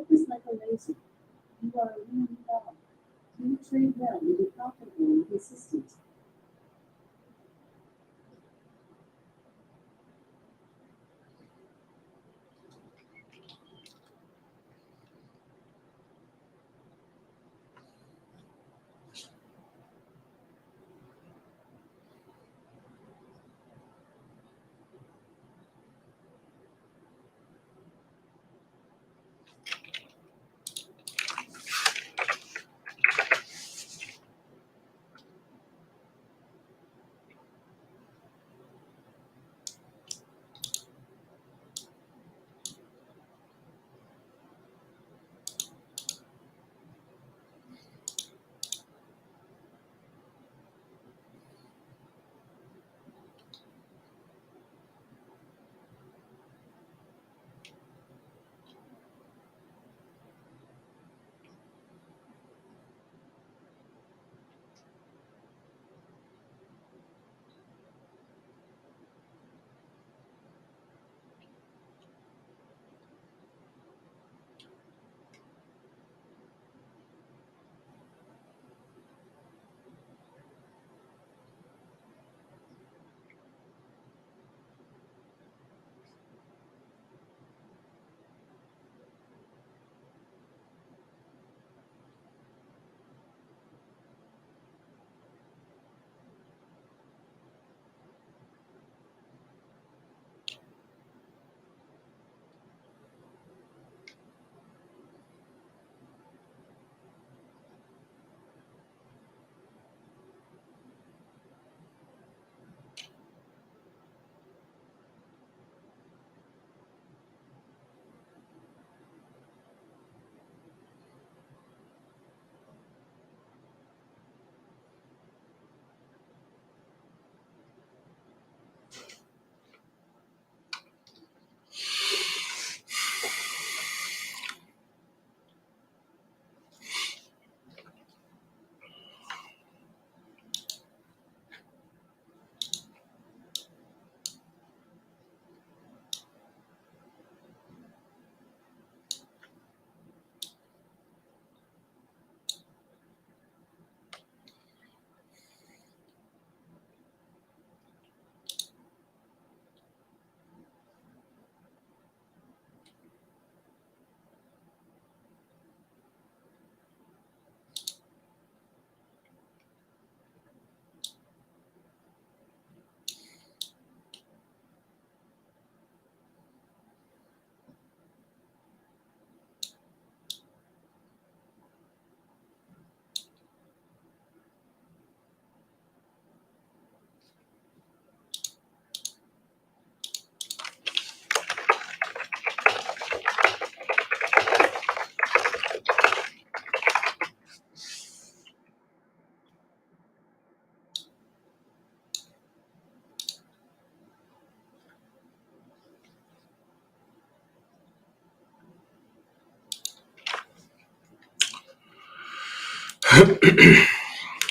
Focus like a laser. You are a winning dog. You trade well and be profitable and consistent.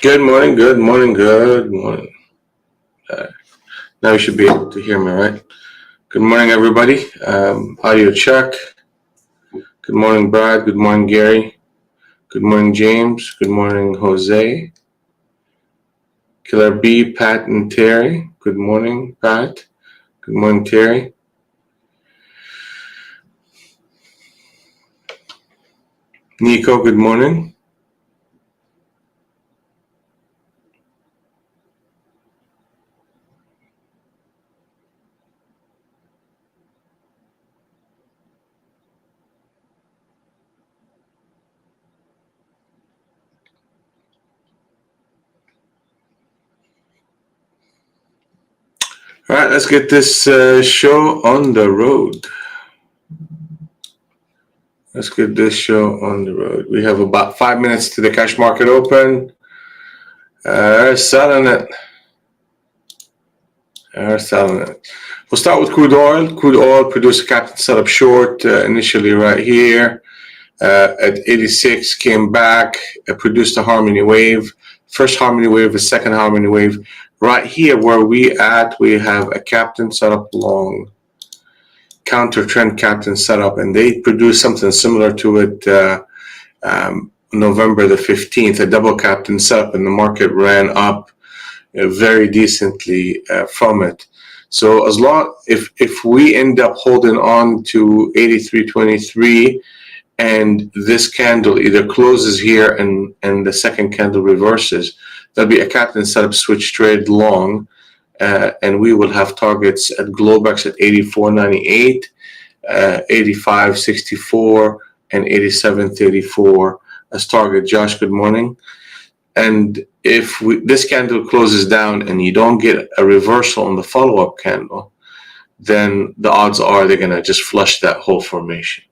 Good morning, good morning, good morning. Now you should be able to hear me, right? Good morning, everybody. Audio check. Good morning, Brad. Good morning, Gary. Good morning, James. Good morning, Jose. Killer B, Pat, and Terry. Good morning, Pat. Good morning, Terry. Nico, good morning. All right, let's get this show on the road. Let's get this show on the road. We have about 5 minutes to the cash market open. Selling it. Selling it. We'll start with crude oil. Crude oil produced a captain set up short initially right here at 86, came back, produced a harmony wave. First harmony wave, a second harmony wave. Right here where we at, we have a captain set up long. counter trend captain setup, and they produced something similar to it November the 15th, a double captain setup, and the market ran up very decently from it. So as long if we end up holding on to 83.23 and this candle either closes here and the second candle reverses, there'll be a captain setup switch trade long, and we will have targets at Globex at 84.98, 85.64, and 87.34 as target. Josh, good morning. And if this candle closes down and you don't get a reversal on the follow-up candle, then the odds are they're going to just flush that whole formation.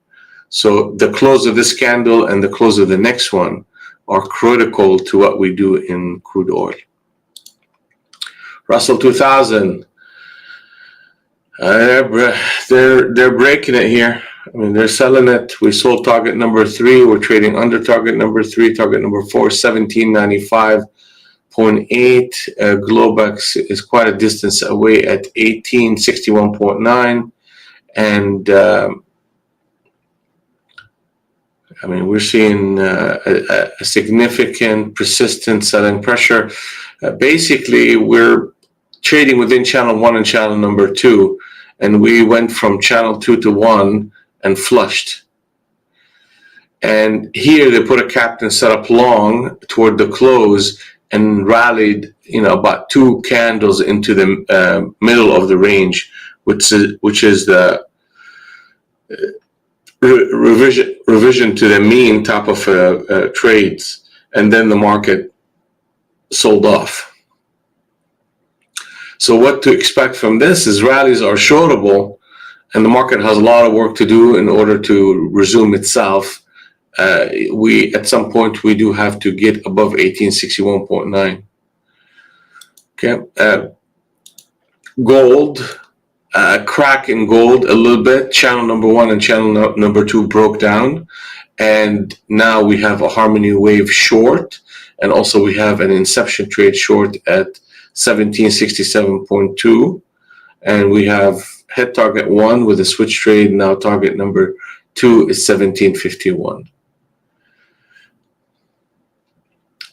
So the close of this candle and the close of the next one are critical to what we do in crude oil. Russell 2000, they're breaking it here. I mean, they're selling it. We sold target number 3. We're trading under target number 3. Target number 4, 1795.8. Globex is quite a distance away at 1861.9. And I mean, we're seeing a significant persistent selling pressure. Basically, we're trading within channel 1 and channel number 2. And we went from channel 2 to 1 and flushed. And here they put a captain set up long toward the close and rallied, about 2 candles into the middle of the range, which is the revision to the mean type of trades, and then the market sold off. So what to expect from this is rallies are shortable, and the market has a lot of work to do in order to resume itself. At some point we do have to get above 1861.9. Okay, gold, crack in gold a little bit. Channel number 1 and channel number 2 broke down, and now we have a harmony wave short, and also we have an inception trade short at 1767.2, and we have hit target 1 with a switch trade. Now target number 2 is 1751.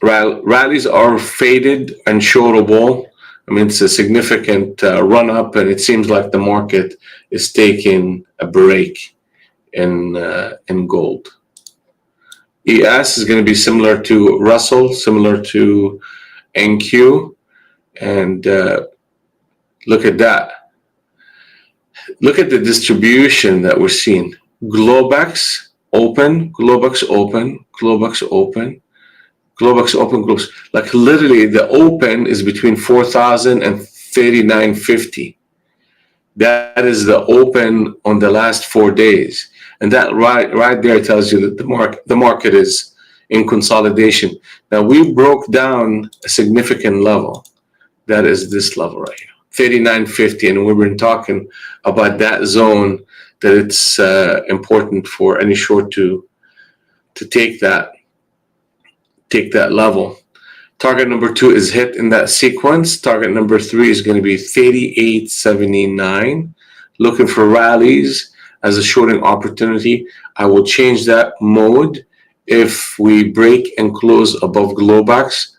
Rallies are faded and shortable. I mean, it's a significant run up, and it seems like the market is taking a break in gold. ES is going to be similar to Russell, similar to NQ, and look at that. Look at the distribution that we're seeing. Globex open, Globex open, Globex open, Globex open, close. Like literally the open is between 4,000 and 3950. That is the open on the last 4 days. And that right there tells you that the market is in consolidation. Now we broke down a significant level. That is this level right here, 3950, and we've been talking about that zone, that it's important for any short to take that level. Target number 2 is hit in that sequence. Target number 3 is going to be 3879. Looking for rallies as a shorting opportunity. I will change that mode if we break and close above Globex.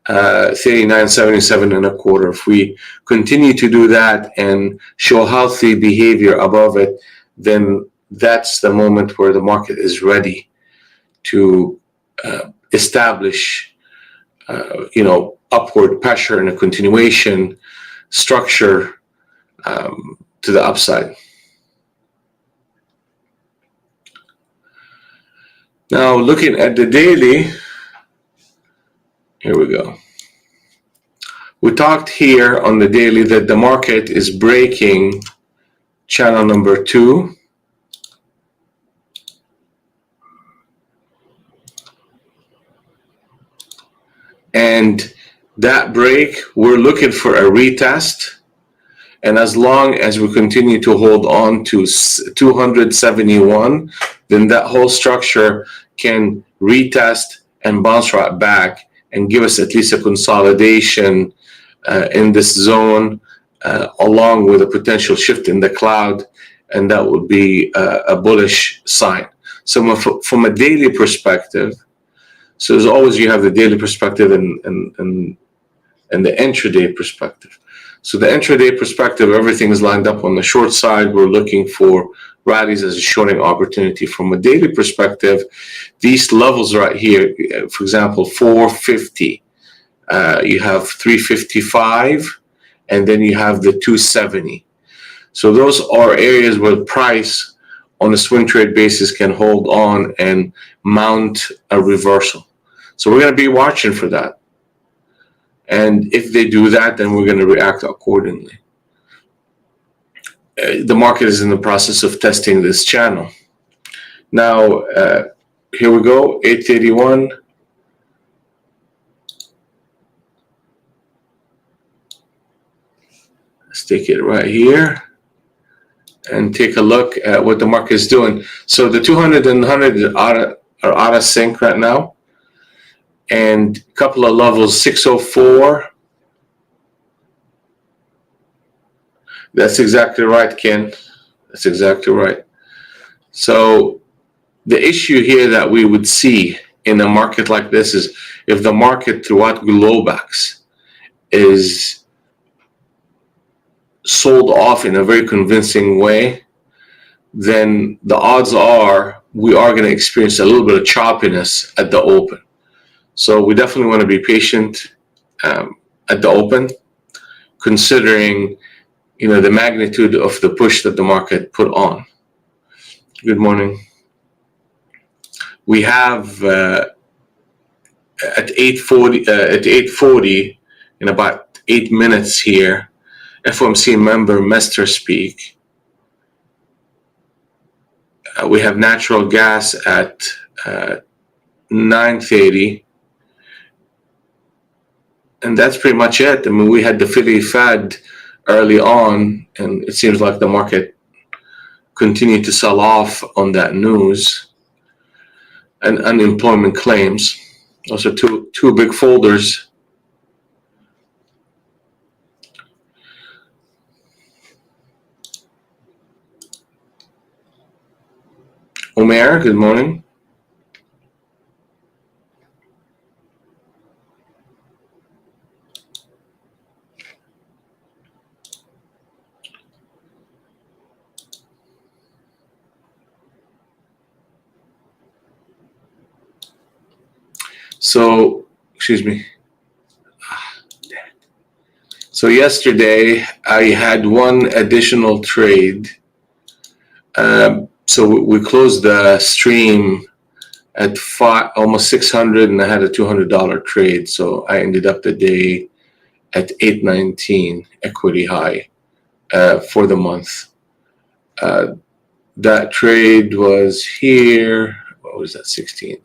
39.77 If we continue to do that and show healthy behavior above it, then that's the moment where the market is ready to establish upward pressure and a continuation structure to the upside. Now looking at the daily, here we go. We talked here on the daily that the market is breaking channel number 2. And that break, we're looking for a retest. And as long as we continue to hold on to 271, then that whole structure can retest and bounce right back and give us at least a consolidation in this zone, along with a potential shift in the cloud and that would be a bullish sign. So from a daily perspective, so as always, you have the daily perspective and the intraday perspective. So the intraday perspective, everything is lined up on the short side. We're looking for rallies as a shorting opportunity. From a daily perspective, these levels right here, for example, 450, you have 355, and then you have the 270. So those are areas where the price on a swing trade basis can hold on and mount a reversal. So we're going to be watching for that. And if they do that, then we're going to react accordingly. The market is in the process of testing this channel. Now, here we go, 881. Let's take it right here and take a look at what the market is doing. So the 200 and 100 are out of sync right now. And a couple of levels, 604. That's exactly right, Ken. That's exactly right. So the issue here that we would see in a market like this is if the market throughout Globex is sold off in a very convincing way, then the odds are we are going to experience a little bit of choppiness at the open. So we definitely want to be patient at the open, considering the magnitude of the push that the market put on. Good morning. We have at 8:40 in about 8 minutes here, FOMC member Mester speak. We have natural gas at 9:30. And that's pretty much it. I mean, we had the Philly Fed early on, and it seems like the market continued to sell off on that news. And unemployment claims. Those are two big folders. Omer, good morning. So, excuse me. So yesterday I had one additional trade. So we closed the stream at almost 600, and I had a $200 trade. So I ended up the day at 819 equity high for the month. That trade was here. What was that? 16.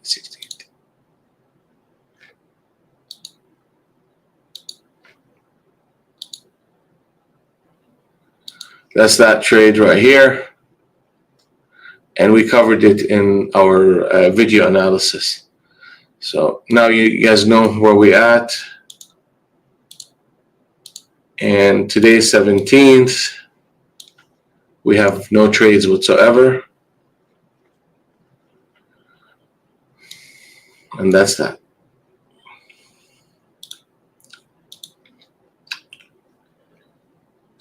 That's that trade right here. And we covered it in our video analysis. So now you guys know where we're at. And today's 17th. We have no trades whatsoever. And that's that.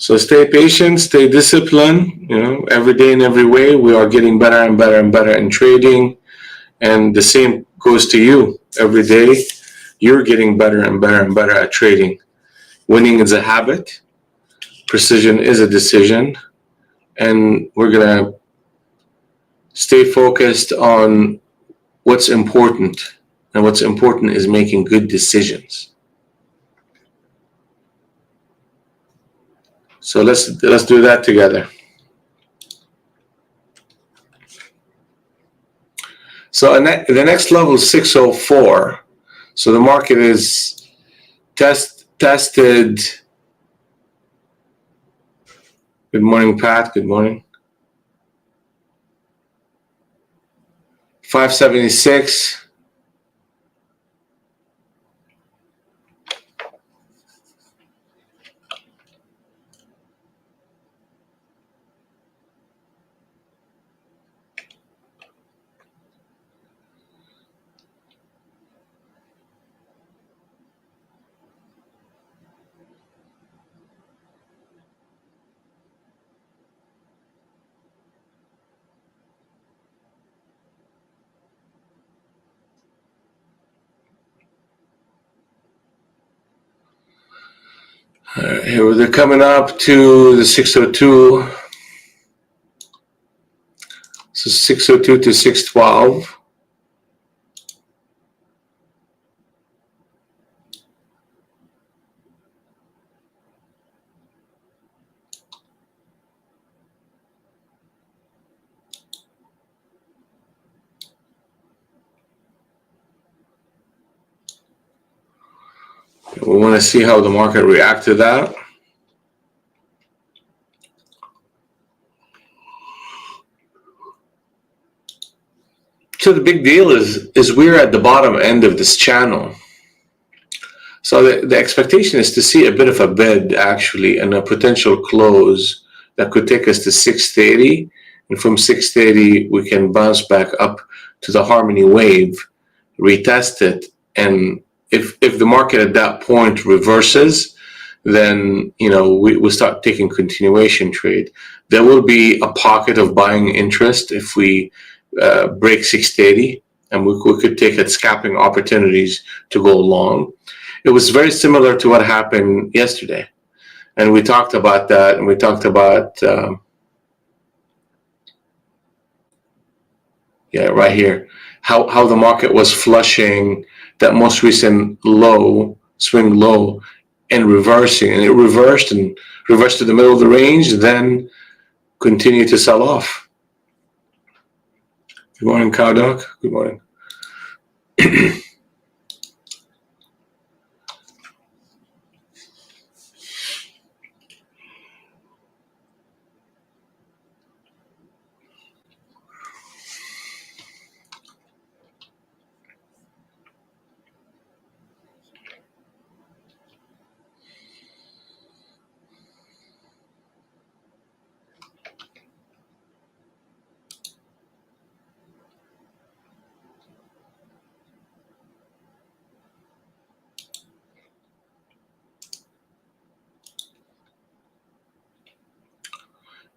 So stay patient, stay disciplined. Every day in every way, we are getting better and better and better in trading. And the same goes to you. Every day, you're getting better and better and better at trading. Winning is a habit. Precision is a decision. And we're going to stay focused on what's important. And what's important is making good decisions. So let's do that together. So the next level is 604. So the market is tested. Good morning, Pat. Good morning. 576. All right, here they're coming up to the 602. So 602 to 612. We want to see how the market react to that. So the big deal is we're at the bottom end of this channel. So the expectation is to see a bit of a bid actually and a potential close that could take us to 630. And from 630, we can bounce back up to the harmony wave, retest it. And if the market at that point reverses, then we start taking continuation trade. There will be a pocket of buying interest if we break 680, and we could take it scalping opportunities to go long. It was very similar to what happened yesterday, and we talked about that, and we talked about right here how the market was flushing that most recent low, swing low, and reversing, and it reversed to the middle of the range, then continue to sell off. Good morning, Cow Dog. Good morning.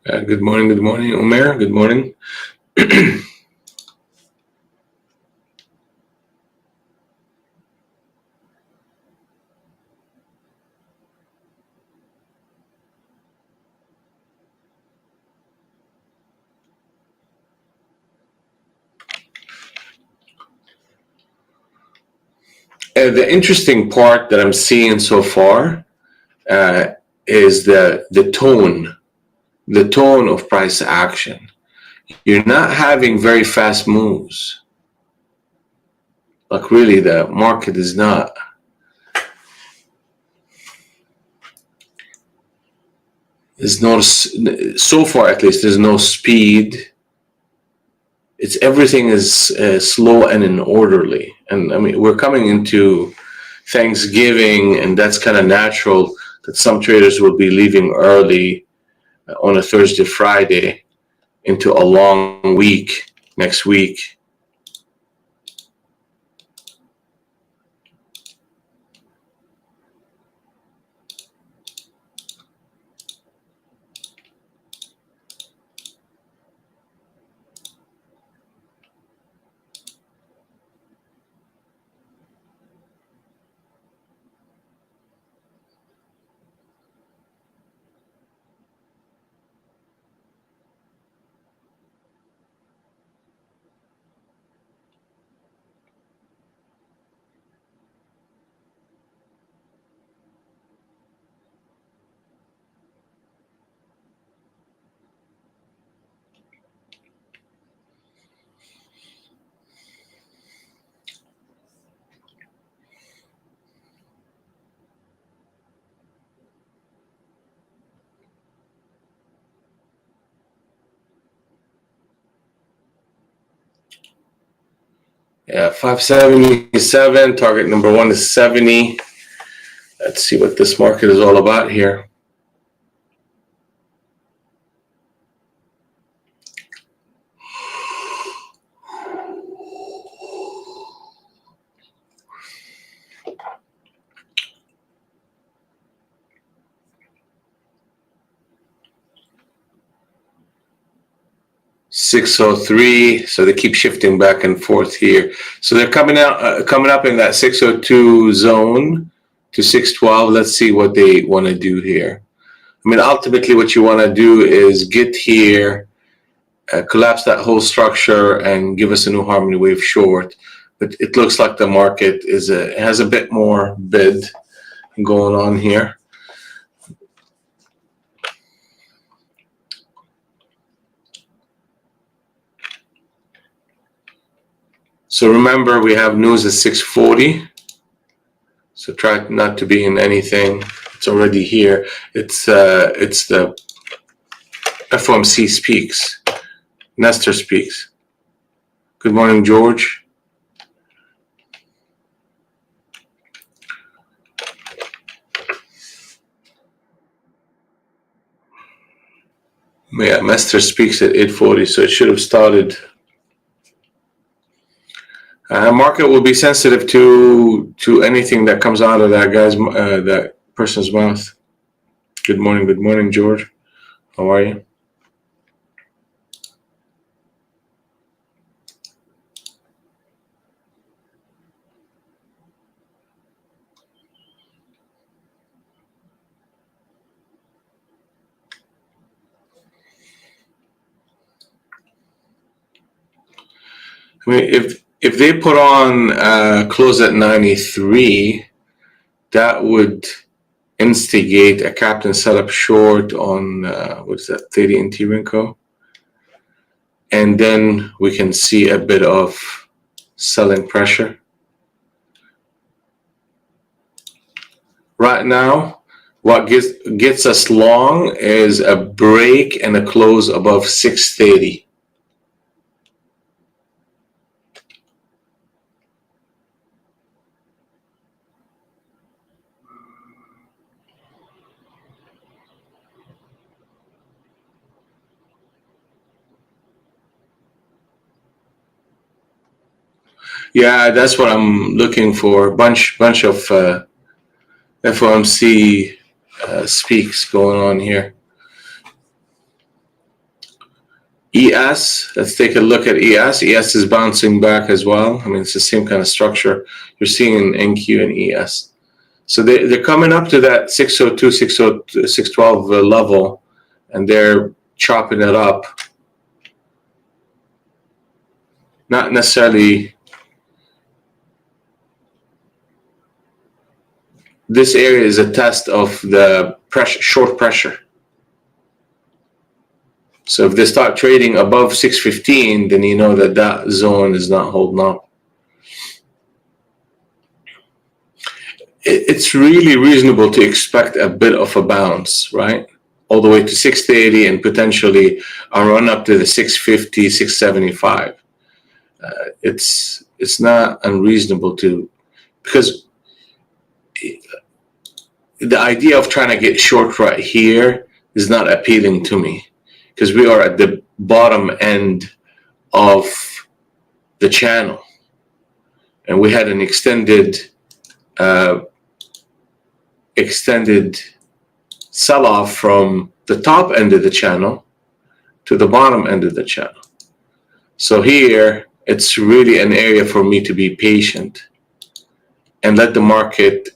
Good morning, Omer. Good morning. The interesting part that I'm seeing so far is the tone of price action. You're not having very fast moves. Like really, the market is not. There's no, so far at least, there's no speed. Everything is slow and in orderly. And I mean, we're coming into Thanksgiving, and that's kind of natural that some traders will be leaving early on a Thursday, Friday into a long week next week. Yeah, 577, target number 1 is 70. Let's see what this market is all about here. $603, so they keep shifting back and forth here. So they're coming up in that 602 zone, to 612. Let's see what they want to do here. I mean, ultimately what you want to do is get here, collapse that whole structure and give us a new harmony wave short. But it looks like the market has a bit more bid going on here. So remember, we have news at 640. So try not to be in anything. It's already here. It's the FOMC speaks. Nestor speaks. Good morning, George. Yeah, Nestor speaks at 8:40, so it should have started. Market will be sensitive to anything that comes out of that person's mouth. Good morning, George. How are you? I mean, if they put on close at 93, that would instigate a captain setup short on what is that, 30 NT Rinco, and then we can see a bit of selling pressure. Right now, what gets us long is a break and a close above 630. Yeah, that's what I'm looking for. Bunch of FOMC speaks going on here. ES, let's take a look at ES. ES is bouncing back as well. I mean, it's the same kind of structure you're seeing in NQ and ES. So they're coming up to that 602, 612 level, and they're chopping it up. Not necessarily. This area is a test of the pressure, short pressure. So if they start trading above 615, then you know that that zone is not holding up. It's really reasonable to expect a bit of a bounce, right? All the way to 630 and potentially a run up to the 650, 675. It's not unreasonable because the idea of trying to get short right here is not appealing to me, because we are at the bottom end of the channel, and we had an extended sell-off from the top end of the channel to the bottom end of the channel. So here, it's really an area for me to be patient and let the market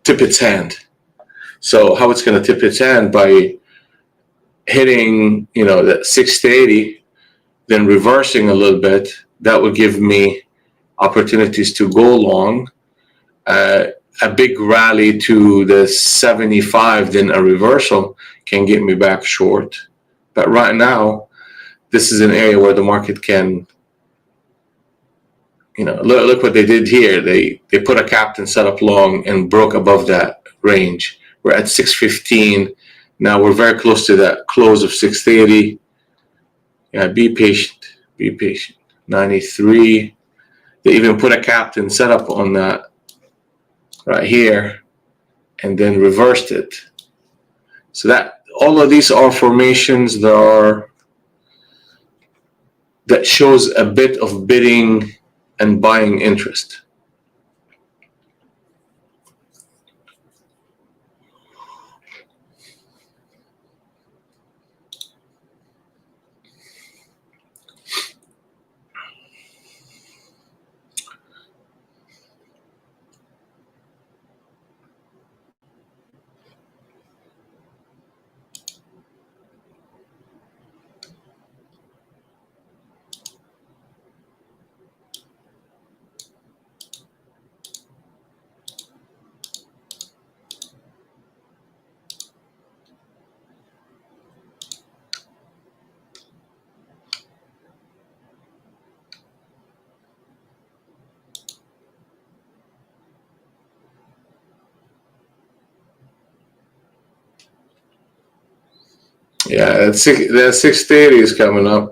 tip its hand. So how it's going to tip its hand? By hitting, that 680, then reversing a little bit. That would give me opportunities to go long. A big rally to the 75, then a reversal can get me back short. But right now, this is an area where the market can, look what they did here. They put a captain set up long and broke above that range. We're at 615. Now we're very close to that close of 630. Yeah, be patient. 93. They even put a captain set up on that right here and then reversed it. So that all of these are formations that shows a bit of bidding and buying interest. Yeah, that 630 is coming up.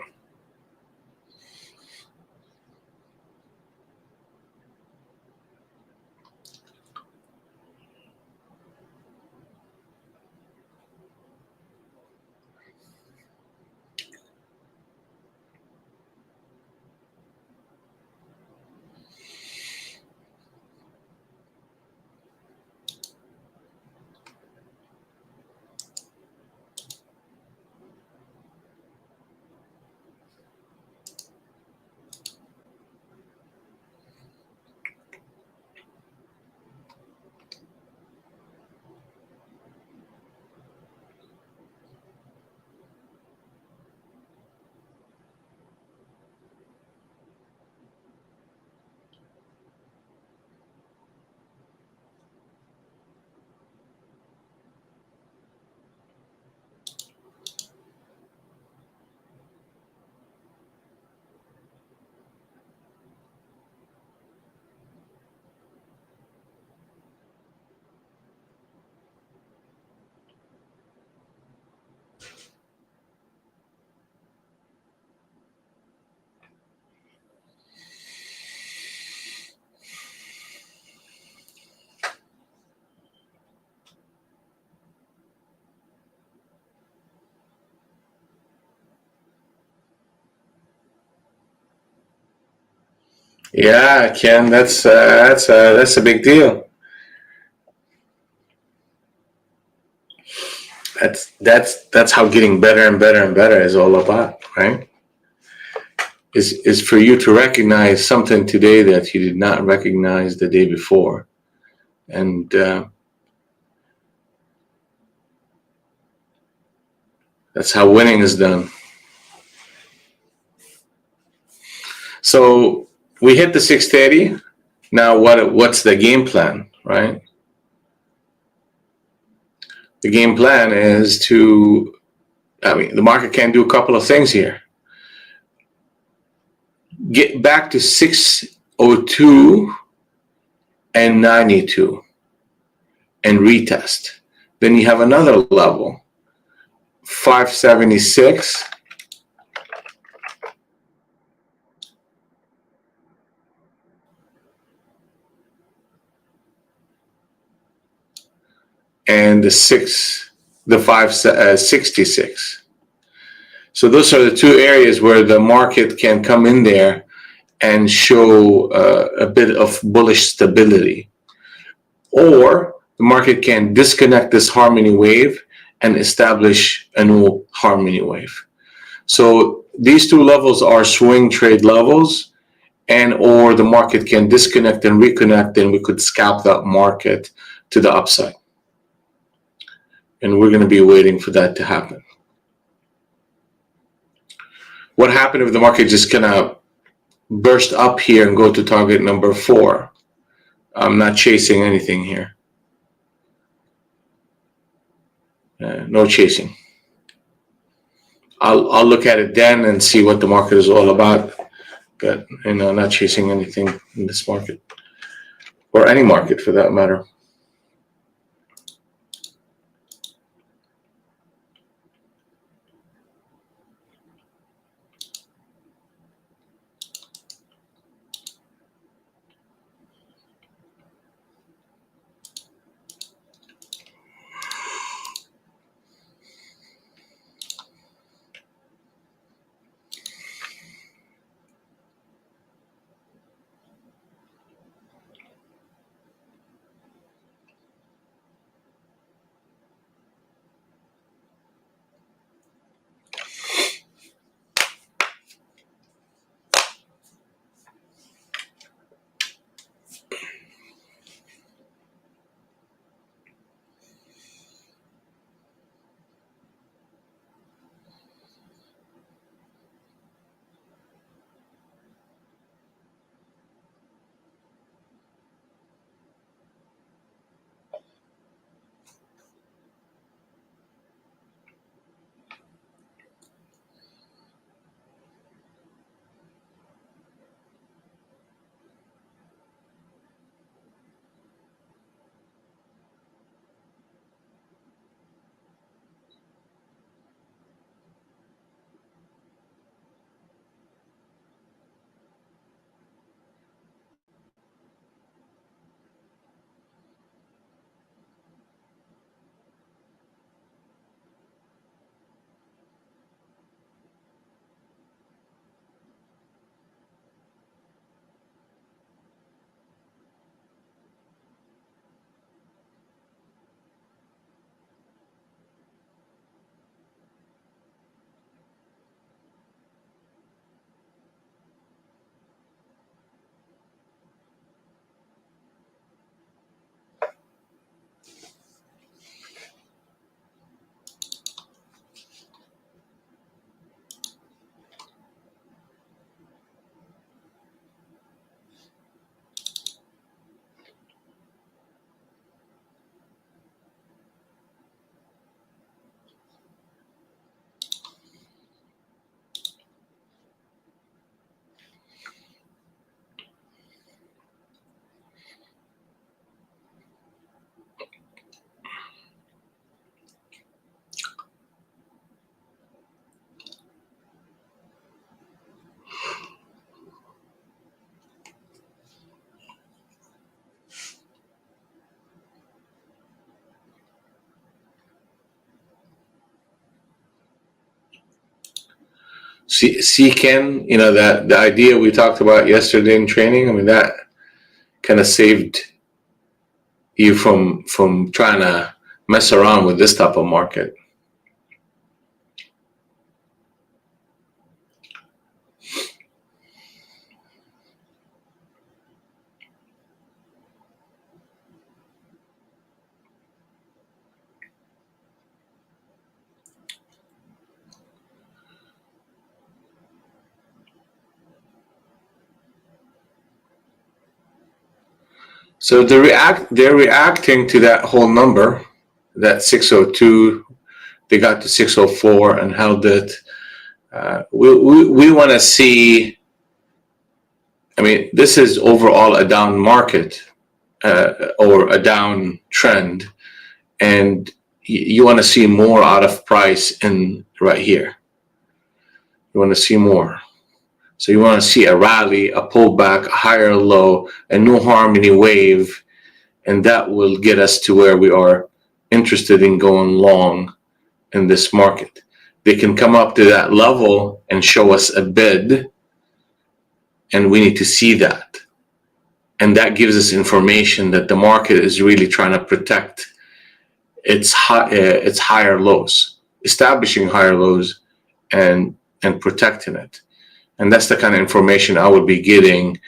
Yeah, Ken, that's a big deal. That's how getting better and better and better is all about, right? Is for you to recognize something today that you did not recognize the day before, and that's how winning is done. So we hit the 630. Now what's the game plan, right? The game plan is to, I mean, the market can do a couple of things here. Get back to 602 and 92 and retest. Then you have another level, 576 and the 566. So those are the two areas where the market can come in there and show a bit of bullish stability, or the market can disconnect this harmony wave and establish a new harmony wave. So these two levels are swing trade levels, and or the market can disconnect and reconnect, and we could scalp that market to the upside. And we're going to be waiting for that to happen. What happened if the market just kind of burst up here and go to target number 4? I'm not chasing anything here. No chasing. I'll look at it then and see what the market is all about. But not chasing anything in this market, or any market for that matter. Ken, that the idea we talked about yesterday in training. I mean, that kind of saved you from trying to mess around with this type of market. So they're reacting to that whole number, that 602. They got to 604 and held it. We want to see. I mean, this is overall a down market or a down trend, and you want to see more out of price in right here. You want to see more. So you want to see a rally, a pullback, a higher low, a new harmony wave, and that will get us to where we are interested in going long in this market. They can come up to that level and show us a bid, and we need to see that. And that gives us information that the market is really trying to protect its higher lows, establishing higher lows and protecting it. And that's the kind of information I would be getting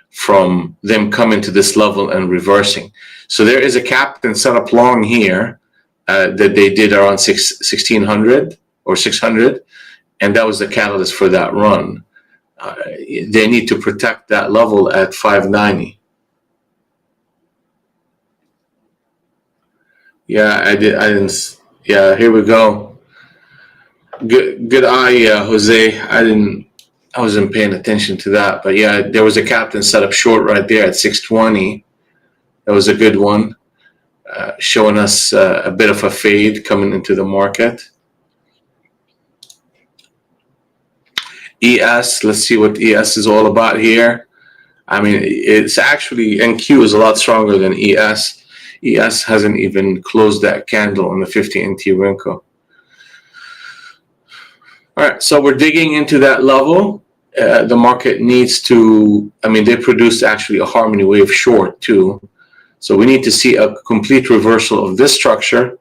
from them coming to this level and reversing. So there is a captain set up long here that they did around 1600 or 600, and that was the catalyst for that run. They need to protect that level at 590. Yeah, I didn't. Yeah, here we go. Good eye, Jose. I wasn't paying attention to that, but yeah, there was a captain set up short right there at 620. That was a good one, showing us a bit of a fade coming into the market. ES, let's see what ES is all about here. I mean, it's actually, NQ is a lot stronger than ES. ES hasn't even closed that candle on the 50 NT Renko. All right, so we're digging into that level. The market needs to, I mean, they produced actually a harmony wave short too. So we need to see a complete reversal of this structure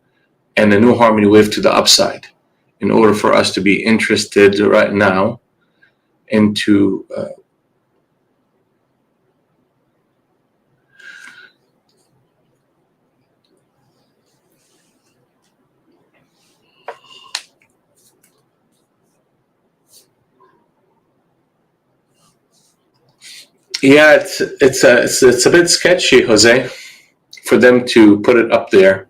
and a new harmony wave to the upside in order for us to be interested right now into yeah, it's a bit sketchy, Jose, for them to put it up there.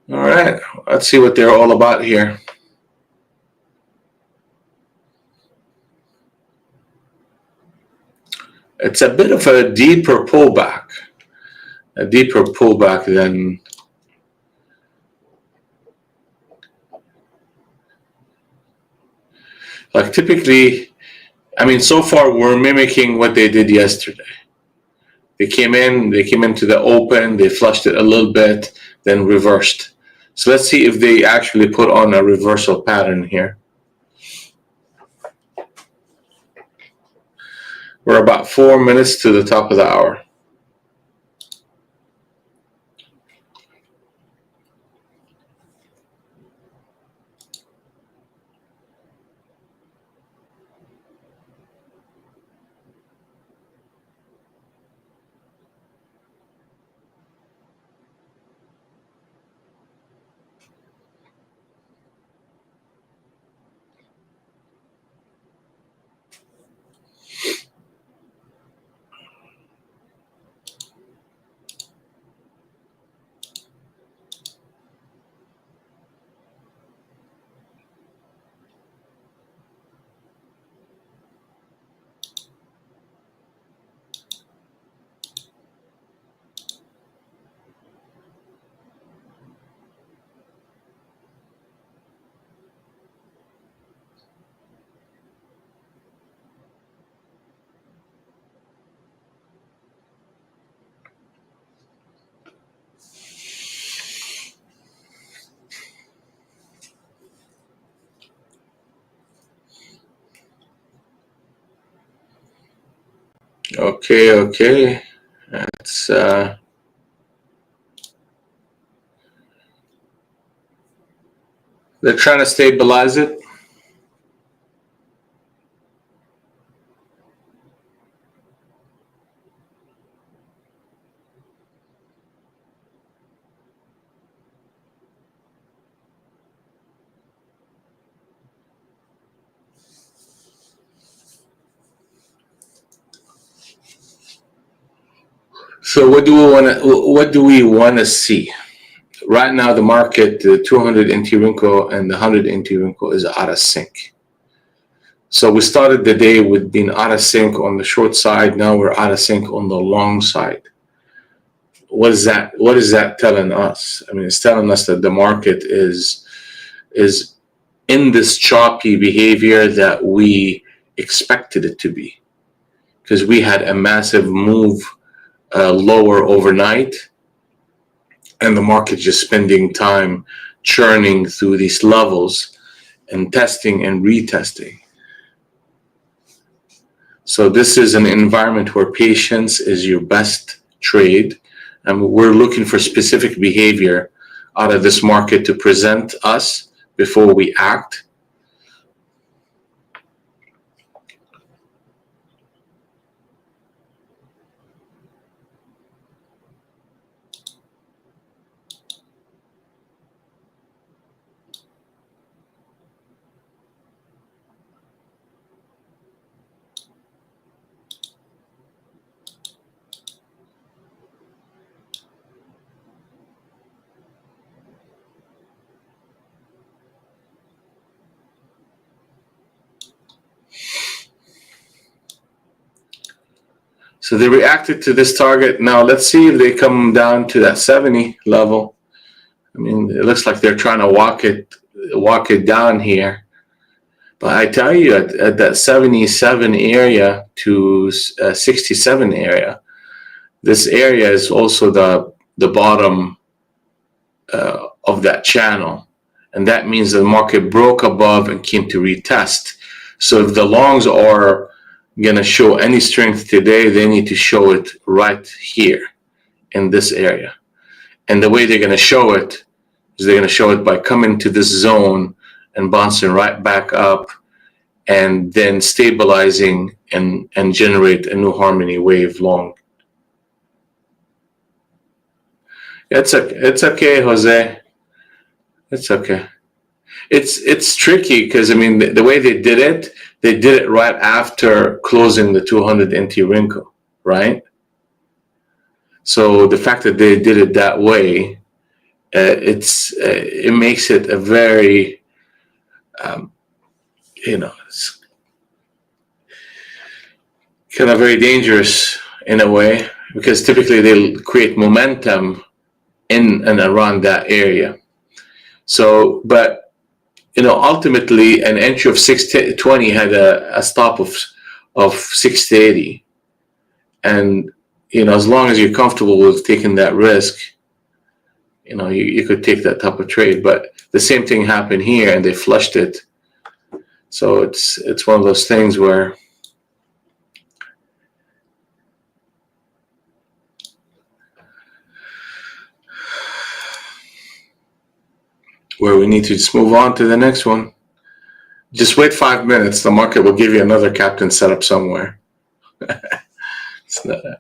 All right, let's see what they're all about here. It's a bit of a deeper pullback than like typically. I mean, so far we're mimicking what they did yesterday. They came into the open, they flushed it a little bit, then reversed. So let's see if they actually put on a reversal pattern here. We're about 4 minutes to the top of the hour. Okay. That's they're trying to stabilize it. So what do we want to see? Right now, the market, the 200 NT wrinkle and the 100 NT wrinkle is out of sync. So we started the day with being out of sync on the short side. Now we're out of sync on the long side. What is that telling us? I mean, it's telling us that the market is in this choppy behavior that we expected it to be, because we had a massive move lower overnight, and the market just spending time churning through these levels and testing and retesting. So this is an environment where patience is your best trade, and we're looking for specific behavior out of this market to present us before we act. So they reacted to this target. Now let's see if they come down to that 70 level. I mean, it looks like they're trying to walk it down here. But I tell you, at that 77 area to 67 area, this area is also the bottom of that channel. And that means the market broke above and came to retest. So if the longs are going to show any strength today, they need to show it right here in this area. And the way they're going to show it is they're going to show it by coming to this zone and bouncing right back up and then stabilizing and generate a new harmony wave long. It's okay, Jose. It's okay. It's tricky because, I mean, the way they did it right after closing the 200 NT wrinkle, right? So the fact that they did it that way, it makes it a very, it's kind of very dangerous in a way, because typically they'll create momentum in and around that area. So, but ultimately, an entry of 620 had a stop of 680, and as long as you're comfortable with taking that risk, you could take that type of trade. But the same thing happened here, and they flushed it. So it's one of those things where we need to just move on to the next one. Just wait 5 minutes. The market will give you another captain setup somewhere. It's not that.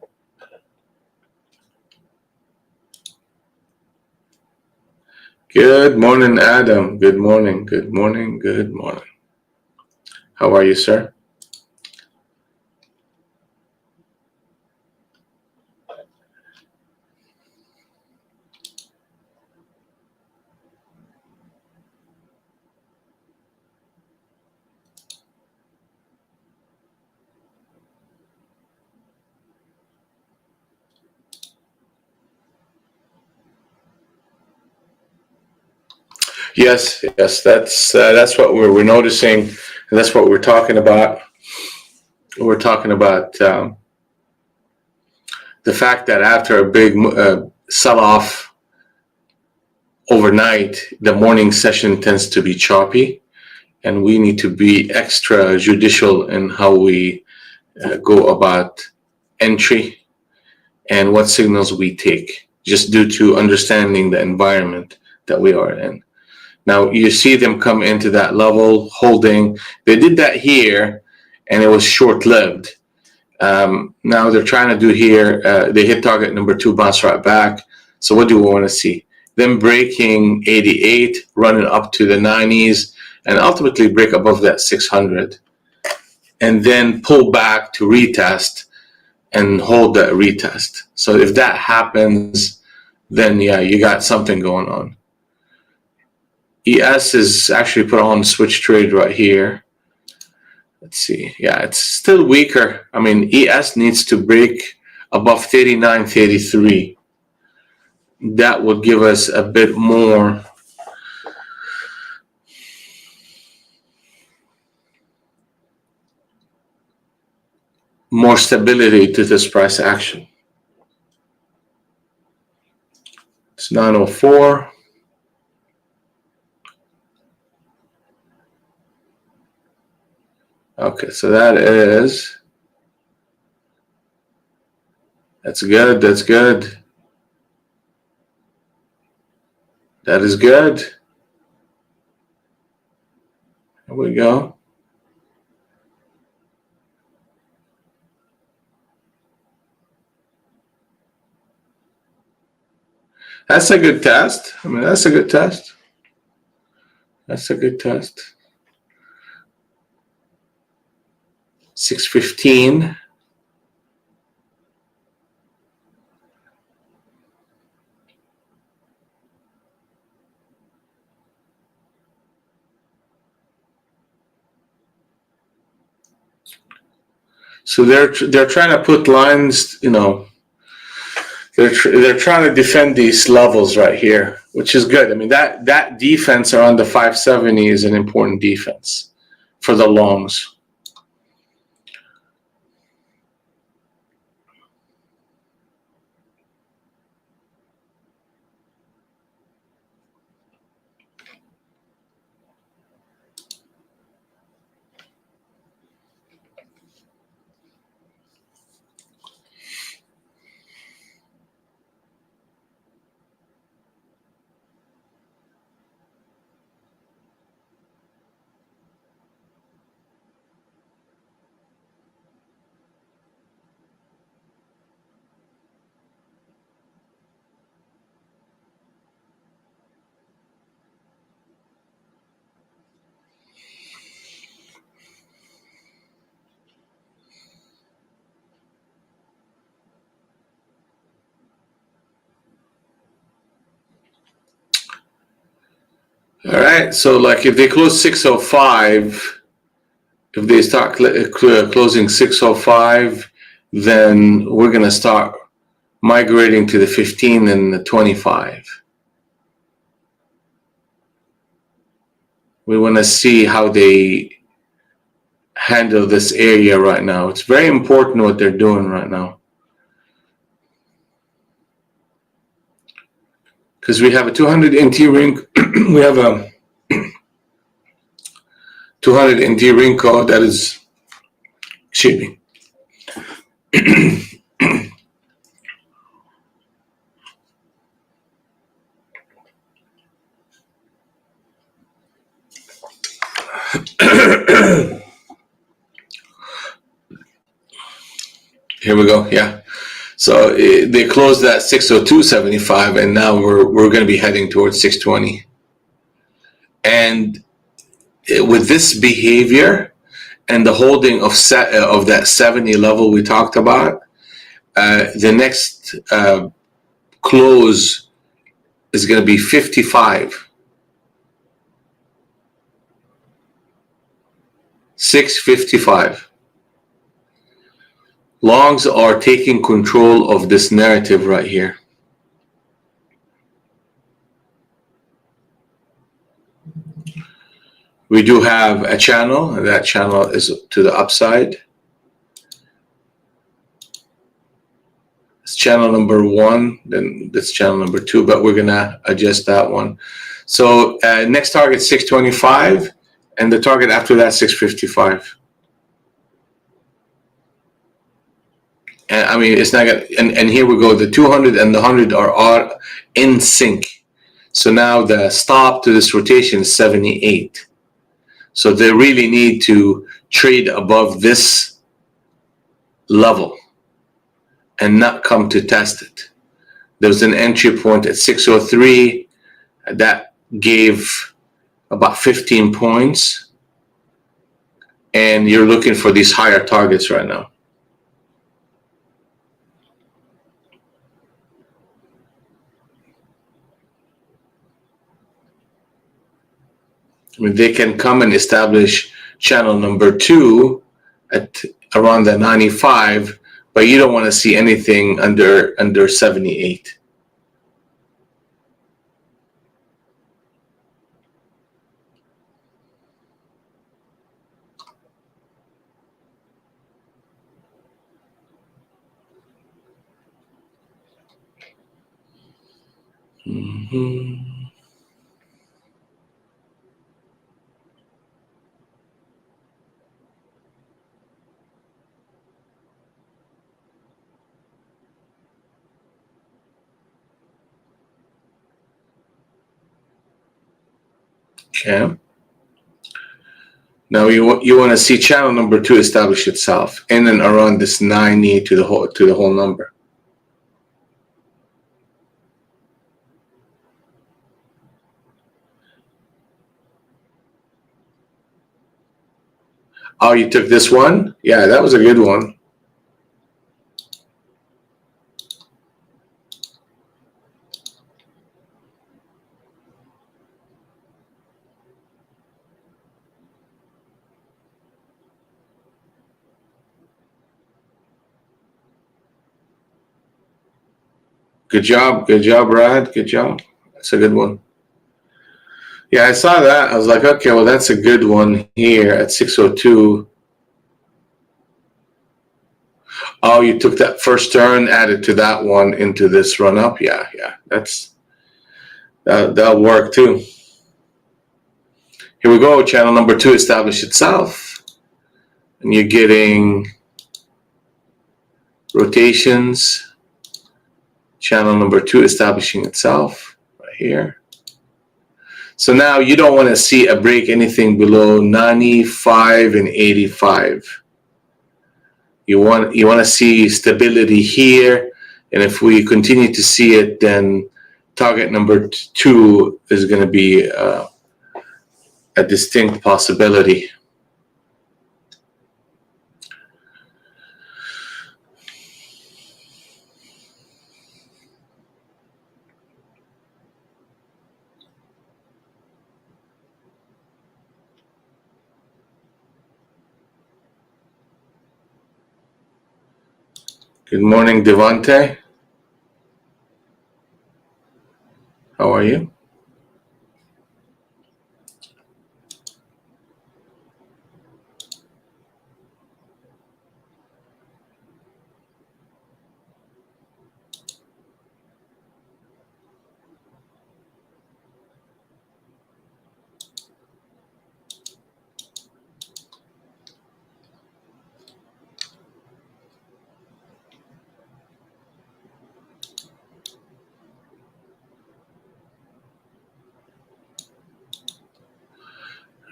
Good morning, Adam. Good morning. How are you, sir? Yes, that's what we're noticing, and that's what we're talking about. We're talking about the fact that after a big sell-off overnight, the morning session tends to be choppy, and we need to be extra judicial in how we go about entry and what signals we take, just due to understanding the environment that we are in. Now you see them come into that level holding. They did that here and it was short-lived. Now they're trying to do here, they hit target number 2, bounce right back. So what do we want to see? Them breaking 88, running up to the 90s, and ultimately break above that 600. And then pull back to retest and hold that retest. So if that happens, then yeah, you got something going on. ES is actually put on switch trade right here. Let's see. Yeah, it's still weaker. I mean, ES needs to break above 39, 33. That would give us a bit more stability to this price action. It's 904. Okay, so that's good, that's good. That is good. There we go. That's a good test. I mean, that's a good test. That's a good test. 615. So they're trying to put lines, you know, they're trying to defend these levels right here, which is good. I mean, that defense around the 570 is an important defense for the longs. All right, so like if they close 605, if they start closing 605, then we're going to start migrating to the 15 and the 25. We want to see how they handle this area right now. It's very important what they're doing right now. Because we have a 200 NT ring, we have a 200 NT ring code that is, excuse me. Here we go, yeah. So they closed at 602.75, and now we're going to be heading towards 620. And with this behavior and the holding of that 70 level we talked about, the next close is going to be 55. 655. Longs are taking control of this narrative right here. We do have a channel, and that channel is to the upside. It's channel number 1, then that's channel number 2, but we're gonna adjust that one. So next target 625, and the target after that 655. And I mean, it's not gonna, and here we go, the 200 and the 100 are all in sync. So now the stop to this rotation is 78. So they really need to trade above this level and not come to test it. There's an entry point at 603 that gave about 15 points, and you're looking for these higher targets right now. I mean, they can come and establish channel number 2 at around the 95, but you don't want to see anything under 78. Mm-hmm. Okay. Now you want to see channel number 2 establish itself in and around this 90 to the whole number. Oh, you took this one? Yeah, that was a good one. Good job, Brad. Good job. That's a good one. Yeah, I saw that. I was like, okay, well, that's a good one here at 602. Oh, you took that first turn, added to that one into this run up. Yeah, that'll work too. Here we go. Channel number 2 established itself, and you're getting rotations. Channel number 2 establishing itself right here. So now you don't want to see a break anything below 95 and 85. You want to see stability here, and if we continue to see it, then target number 2 is going to be a distinct possibility. Good morning, Devante. How are you?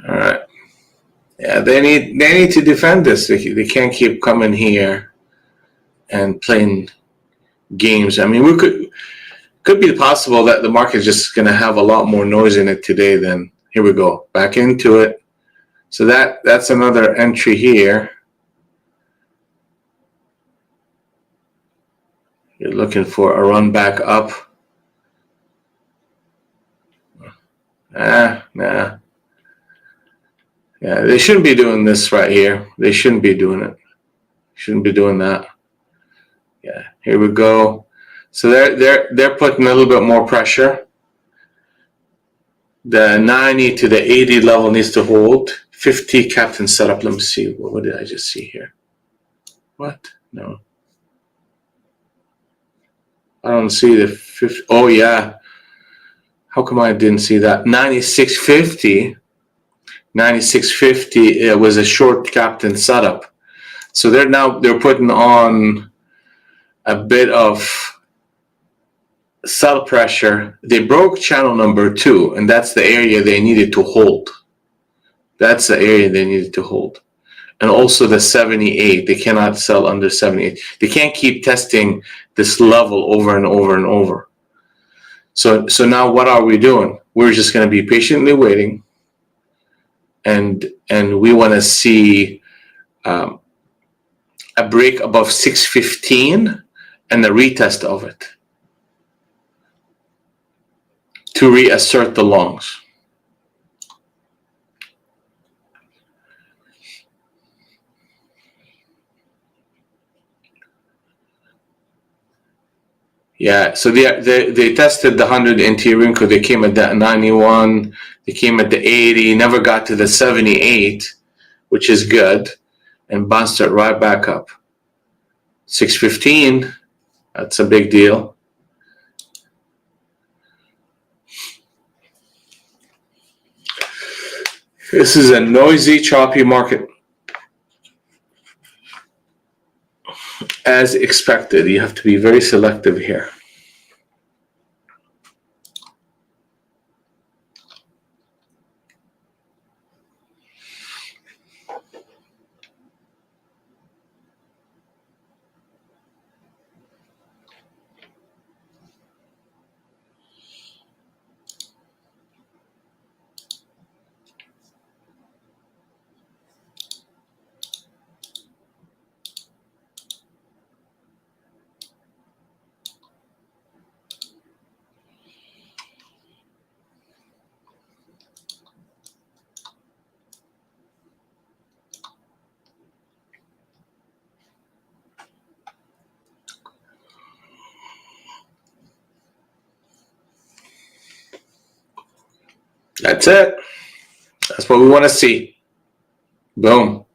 All right. Yeah, they need to defend this. They can't keep coming here and playing games. I mean, could be possible that the market is just going to have a lot more noise in it today. Then here we go, back into it. So that's another entry here. You're looking for a run back up. Nah. Yeah, they shouldn't be doing this right here. They shouldn't be doing it. Shouldn't be doing that. Yeah, here we go. So they're putting a little bit more pressure. The 90 to the 80 level needs to hold. 50 captain setup. Let me see. What did I just see here? What? No. I don't see the 50. Oh, yeah. How come I didn't see that? 96.50. 96.50 was a short captain setup. So they're putting on a bit of sell pressure. They broke channel number 2, and that's the area they needed to hold. That's the area they needed to hold. And also the 78, they cannot sell under 78. They can't keep testing this level over and over and over. So now what are we doing? We're just going to be patiently waiting, and we want to see a break above 615 and a retest of it to reassert the longs. Yeah, so they tested the 100 NT Rinko. They came at that 91. They came at the 80. Never got to the 78, which is good, and bounced it right back up. 615. That's a big deal. This is a noisy, choppy market. As expected, you have to be very selective here. That's it. That's what we want to see. Boom.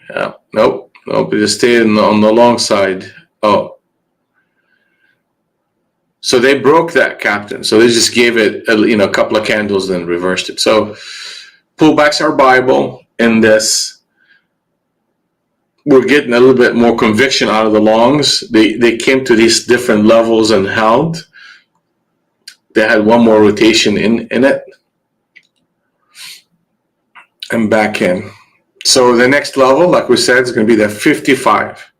Yeah. Nope. It just stayed on the long side. Oh. So they broke that, Captain. So they just gave it a couple of candles, then reversed it. So pullbacks are viable in this. We're getting a little bit more conviction out of the longs. They came to these different levels and held. They had one more rotation in it. And back in. So the next level, like we said, is going to be the 55.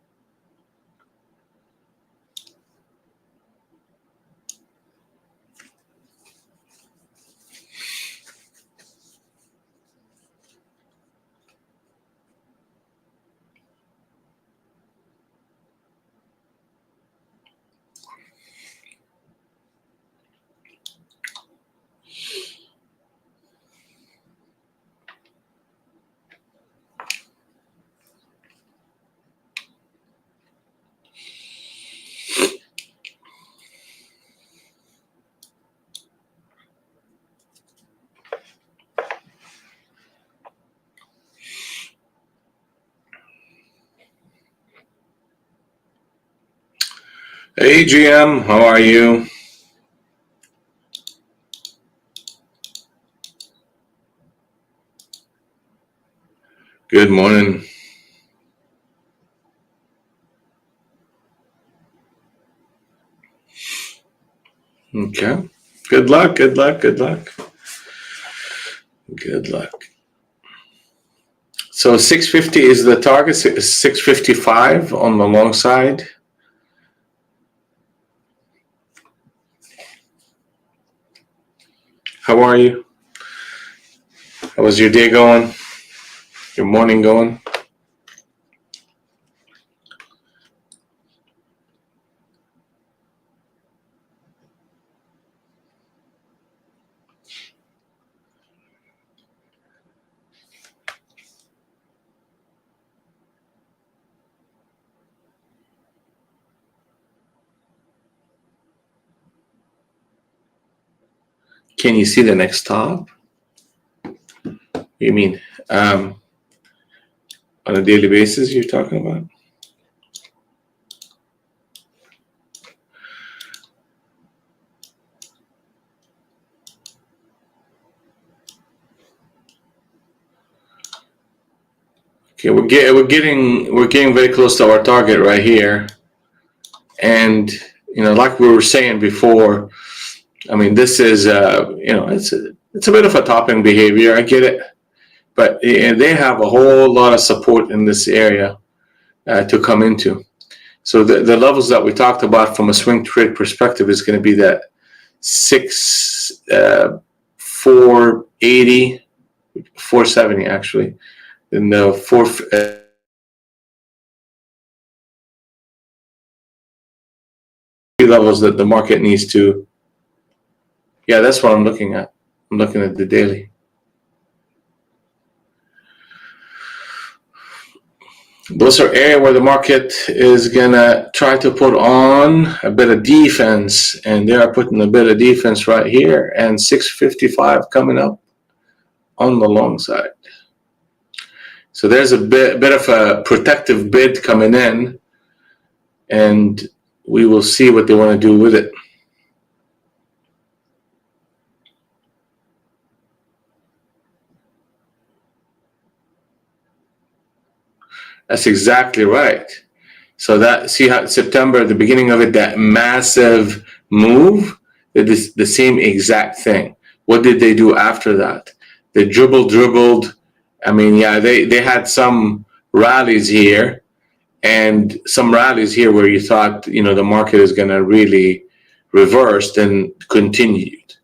Hey GM, how are you? Good morning. Okay. Good luck, good luck, good luck. Good luck. So 650 is the target, 655 on the long side. How are you? How was your day going? Your morning going? Can you see the next top? You mean on a daily basis you're talking about? Okay, we're getting very close to our target right here, and like we were saying before, I mean, this is it's a bit of a topping behavior. I get it, but they have a whole lot of support in this area to come into. So the levels that we talked about from a swing trade perspective is going to be that 480, 470 actually, in the levels that the market needs to. Yeah, that's what I'm looking at. I'm looking at the daily. Those are areas where the market is gonna try to put on a bit of defense, and they are putting a bit of defense right here, and 655 coming up on the long side. So there's a bit of a protective bid coming in, and we will see what they want to do with it. That's exactly right. So that, see how September, the beginning of it, that massive move, it is the same exact thing. What did they do after that? They dribbled. I mean, yeah, they had some rallies here and some rallies here where you thought, the market is going to really reverse and continued.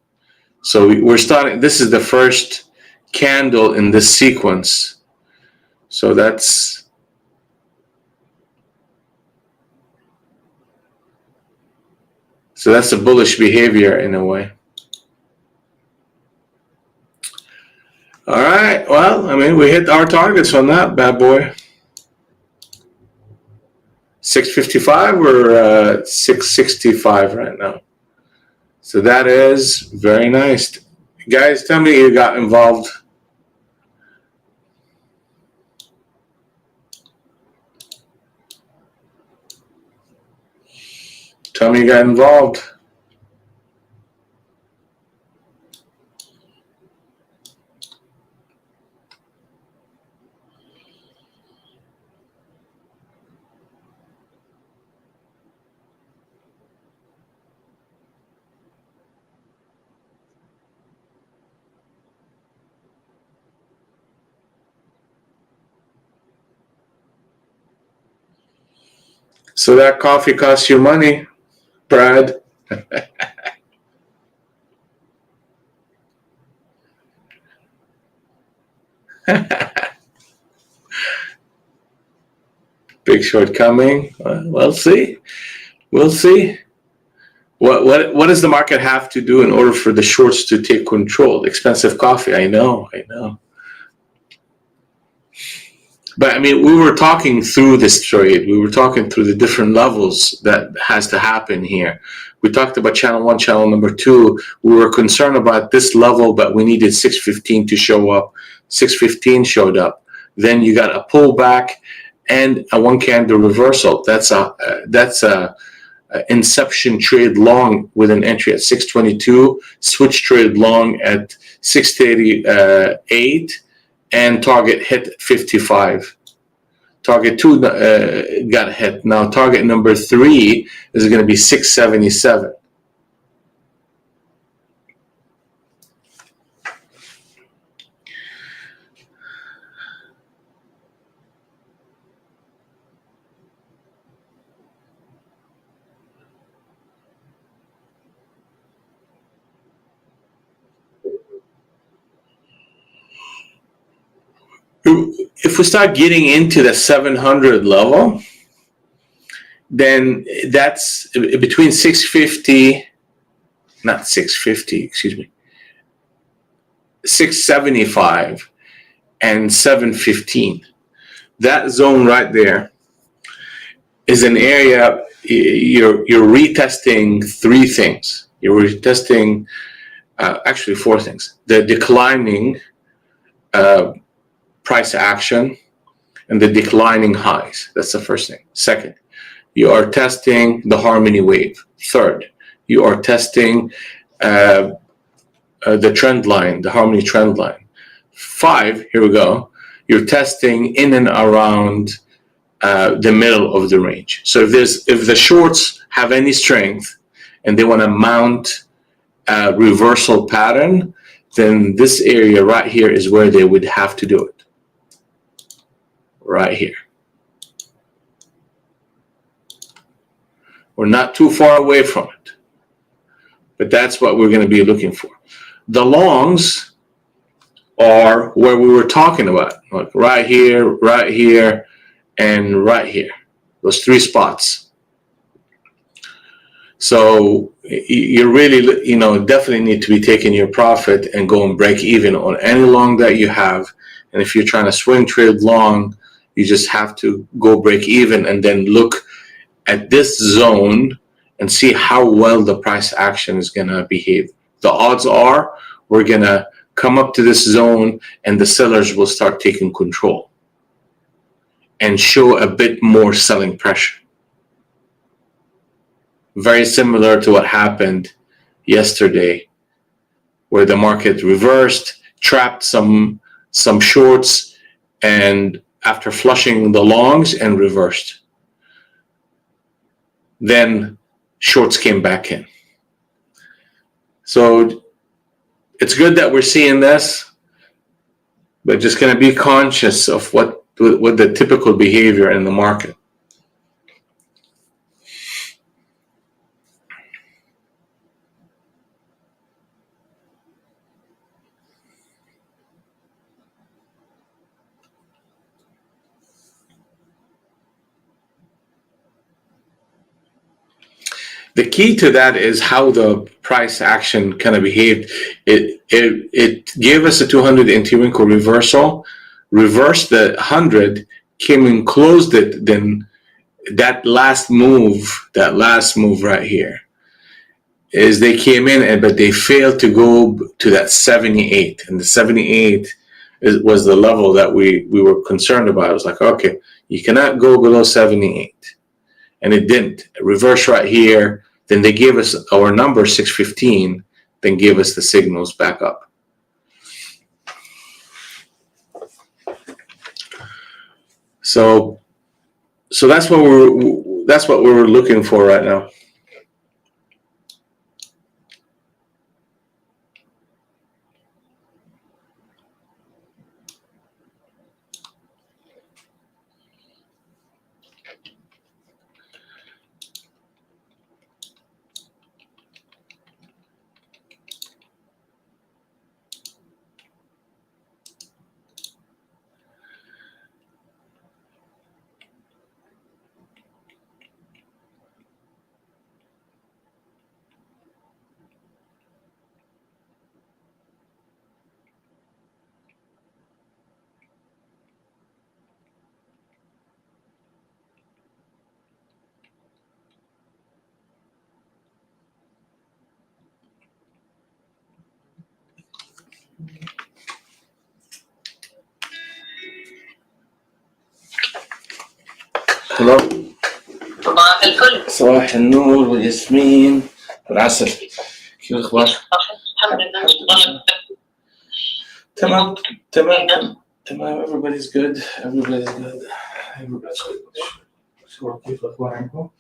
So we're starting, this is the first candle in this sequence. So that's a bullish behavior in a way. All right. Well, I mean, we hit our targets on that bad boy. 655. We're 665 right now. So that is very nice. Guys, tell me you got involved. Tell me you got involved. So that coffee costs you money, Brad. Big short coming. We'll see. We'll see. What does the market have to do in order for the shorts to take control? Expensive coffee. I know. But I mean, we were talking through this trade. We were talking through the different levels that has to happen here. We talked about channel 1, channel number 2. We were concerned about this level, but we needed 615 to show up. 615 showed up. Then you got a pullback and a one candle reversal. That's a inception trade long with an entry at 622, switch trade long at 638, and target hit 55. Target 2 got hit. Now target number 3 is going to be 677. If we start getting into the 700 level, then that's between 650, not 650, excuse me, 675 and 715. That zone right there is an area you're retesting 3 things. You're retesting actually 4 things. The declining price action and the declining highs. That's the first thing. Second, you are testing the harmony wave. Third, you are testing the trend line, the harmony trend line. 5, here we go. you're testing in and around the middle of the range. So if the shorts have any strength and they want to mount a reversal pattern, then this area right here is where they would have to do it. Right here. We're not too far away from it, but that's what we're going to be looking for. The longs are where we were talking about, like right here, and right here. Those three spots. So you really, definitely need to be taking your profit and go and break even on any long that you have. And if you're trying to swing trade long, you just have to go break even and then look at this zone and see how well the price action is going to behave. The odds are we're going to come up to this zone and the sellers will start taking control and show a bit more selling pressure. Very similar to what happened yesterday, where the market reversed, trapped some shorts, and after flushing the longs and reversed. Then shorts came back in. So it's good that we're seeing this, but just going to be conscious of what the typical behavior in the market. The key to that is how the price action kind of behaved. It gave us a 200 anti-wrinkle reversal, reversed the 100, came and closed it. Then that last move right here is they came in, but they failed to go to that 78, and the 78 was the level that we were concerned about. It was like, okay, you cannot go below 78. And it didn't. Reverse right here. Then they gave us our number 615. Then gave us the signals back up. So that's what we're looking for right now. Hello. صباح الفل. صباح النور والياسمين والعسل. كيف الأخبار؟ الحمد لله. تمام. Everybody's good. شو كيف الأخبار عندكم؟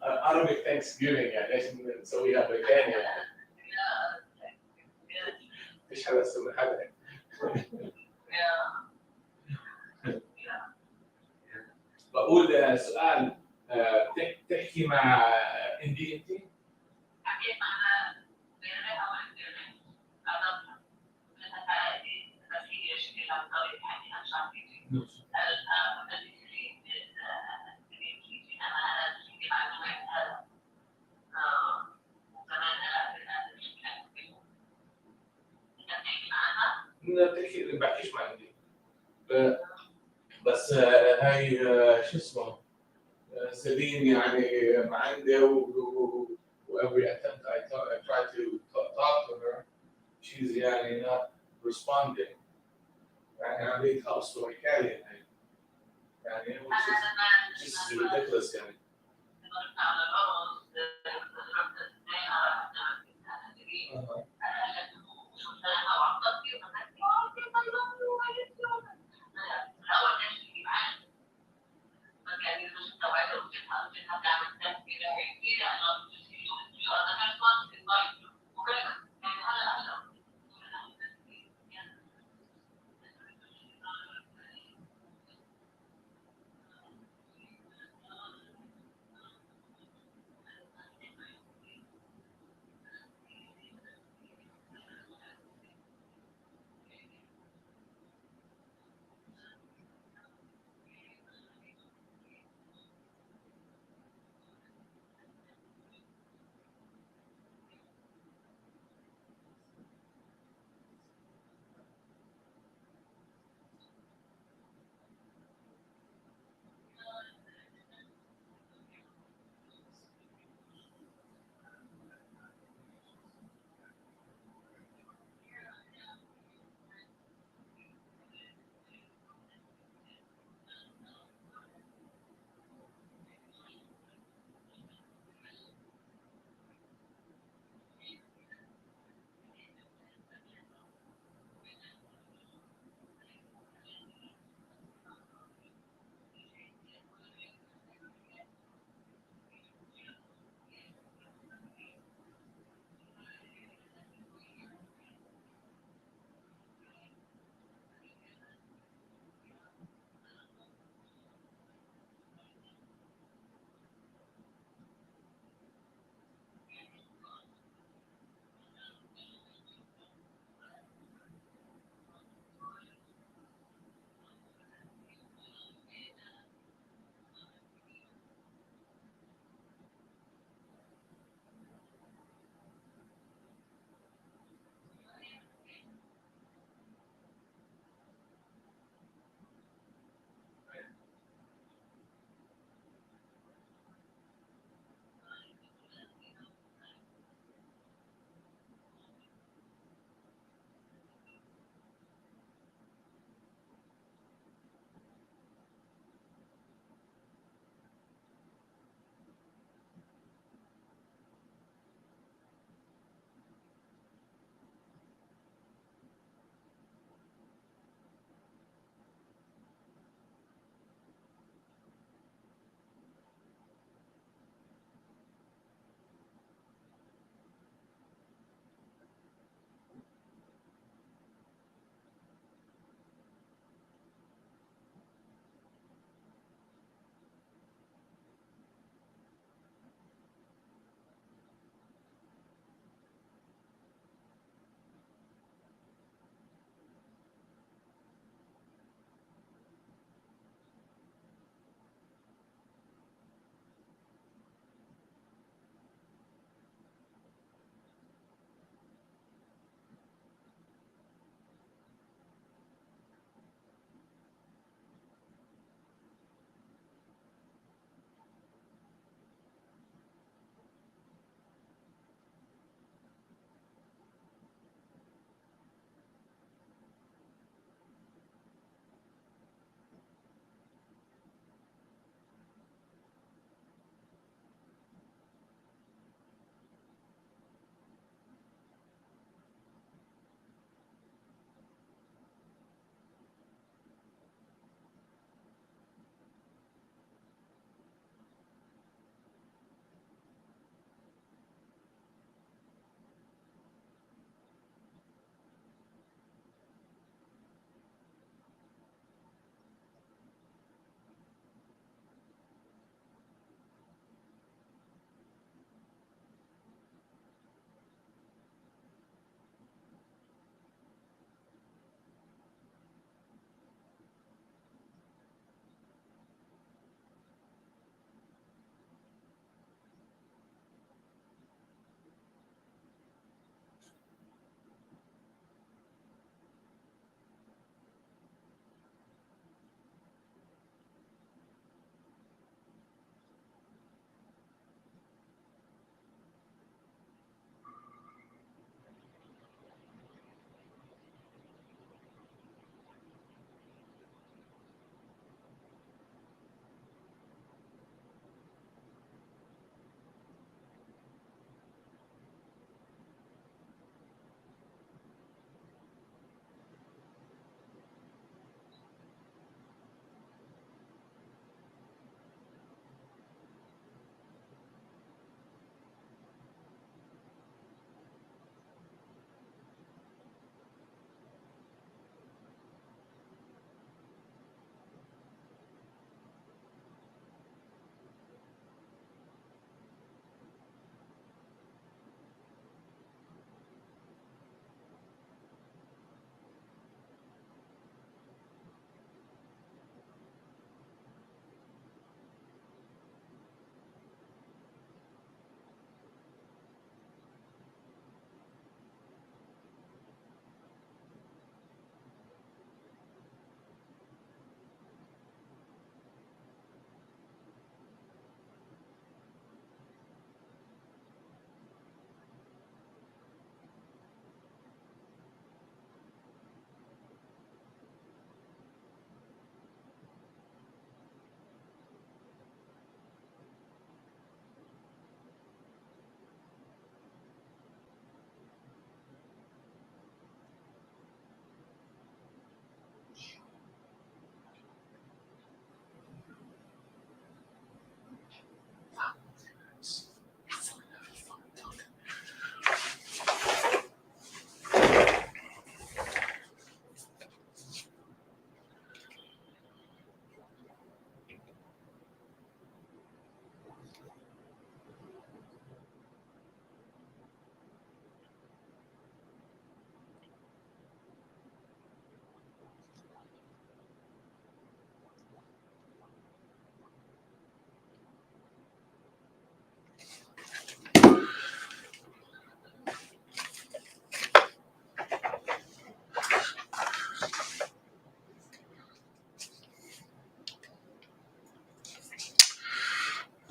عربي Thanksgiving يعني ليش نسويها أمريكاني يعني؟ مش حدا يسوي حدا. بقول سؤال تحكي مع اندي انت؟ حكيت معنا بيننا او انترنت. انا مثلا هذه شكلها بطريقه حكي عن شعبي. اللي بحكيش ما عندي. بس هاي شو اسمه سليم يعني ما عندي every attempt I try to talk to her she's يعني not responding يعني عملية خلص وحكاية يعني which is ridiculous يعني.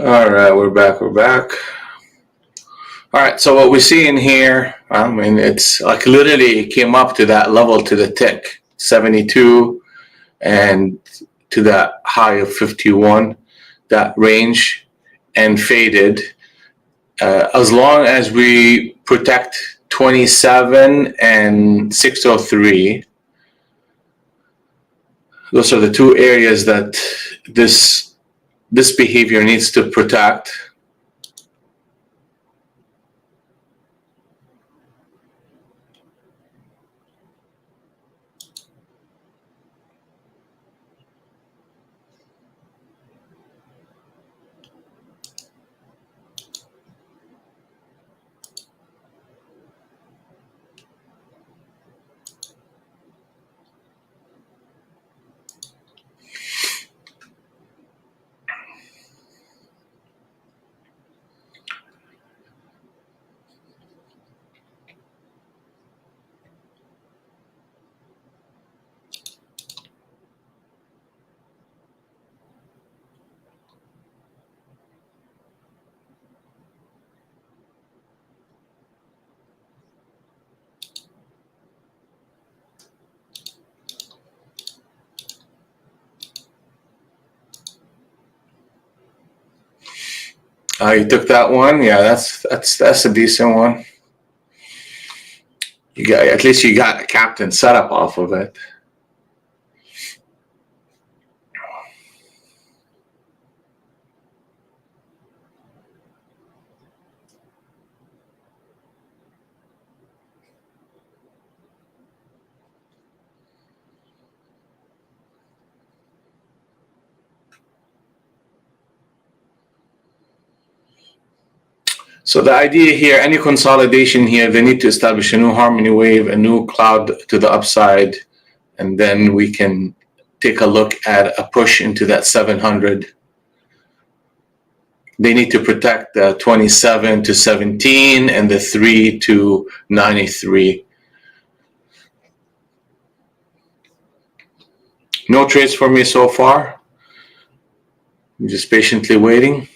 All right, we're back. All right, so what we see in here, I mean, it's like literally it came up to that level to the tick, 72, and to that high of 51, that range, and faded. As long as we protect 27 and 603, those are the two areas that this behavior needs to protect. You took that one, yeah. That's a decent one. You got, at least you got a captain setup off of it. So the idea here, any consolidation here, they need to establish a new harmony wave, a new cloud to the upside, and then we can take a look at a push into that 700. They need to protect the 27 to 17 and the 3 to 93. No trades for me so far. I'm just patiently waiting.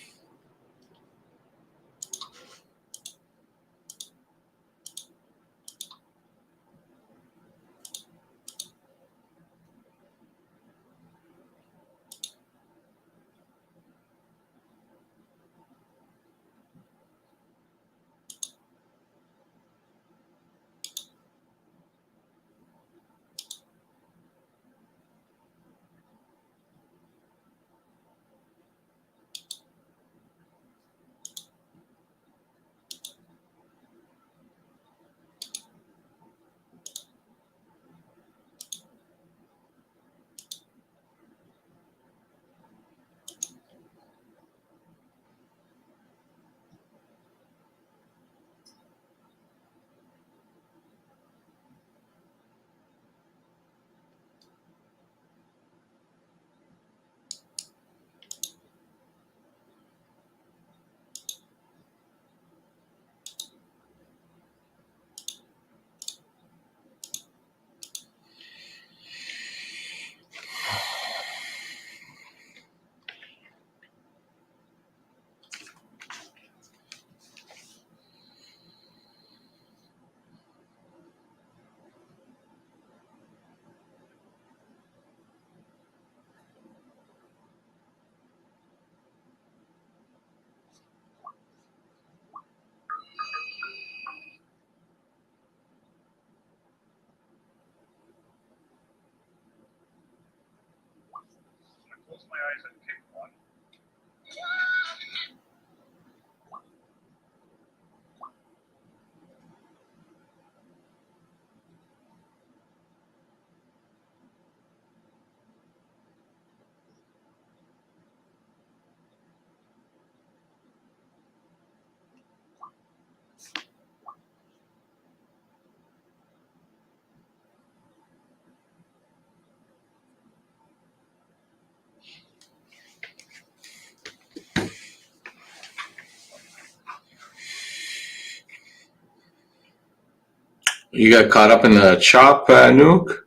You got caught up in the chop, Nuke?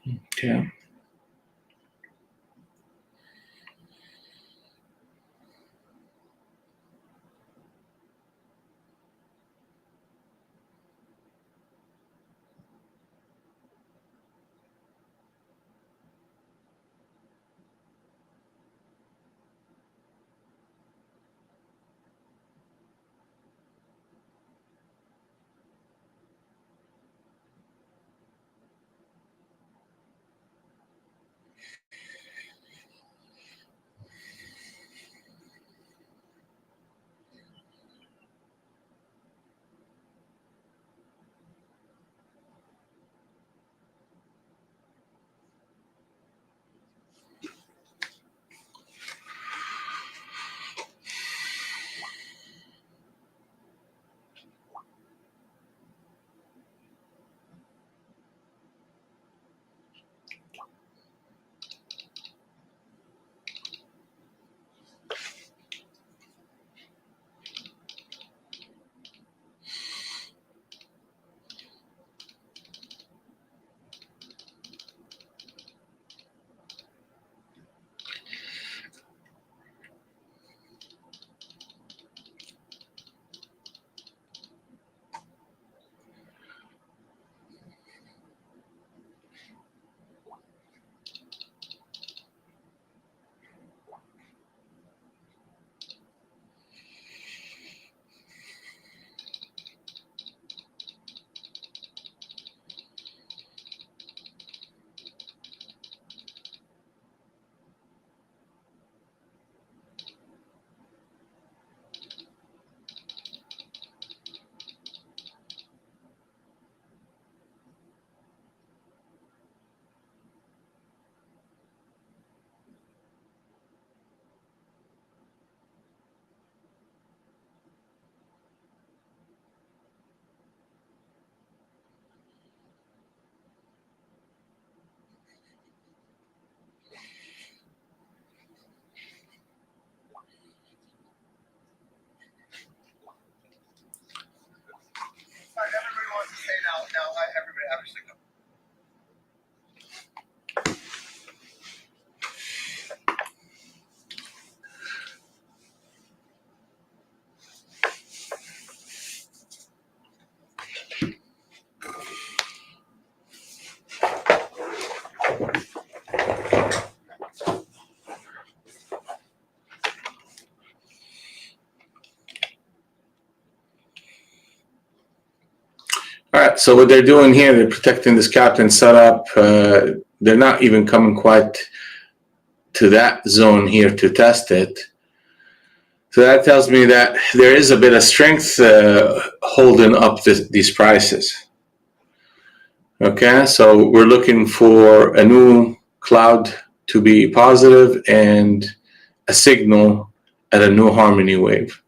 Okay. All right, so what they're doing here, they're protecting this captain setup. They're not even coming quite to that zone here to test it. So that tells me that there is a bit of strength holding up these prices. Okay, so we're looking for a new cloud to be positive and a signal at a new harmony wave.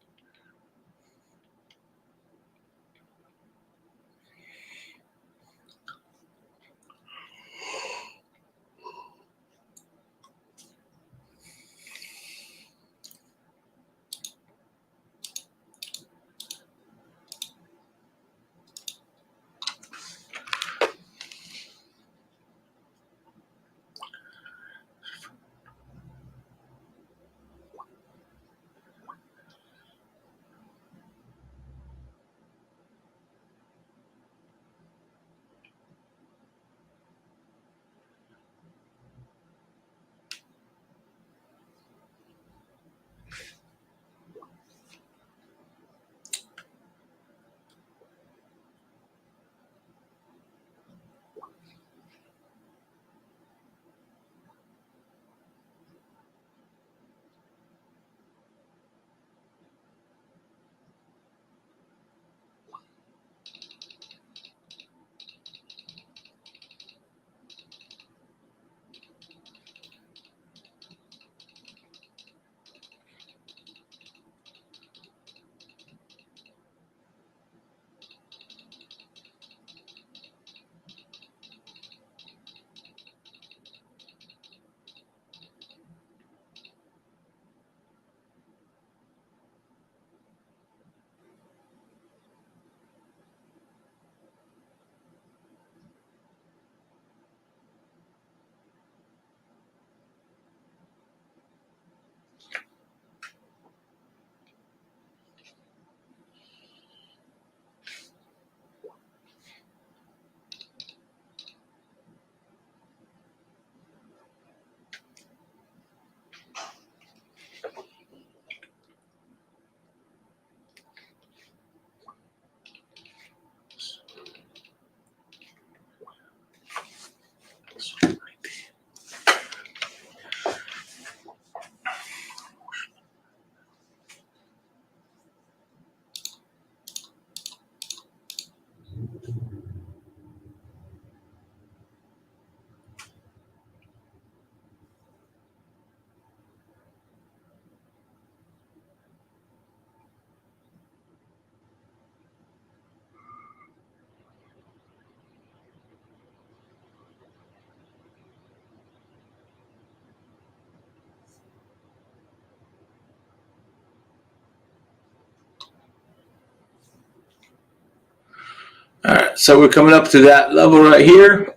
So we're coming up to that level right here.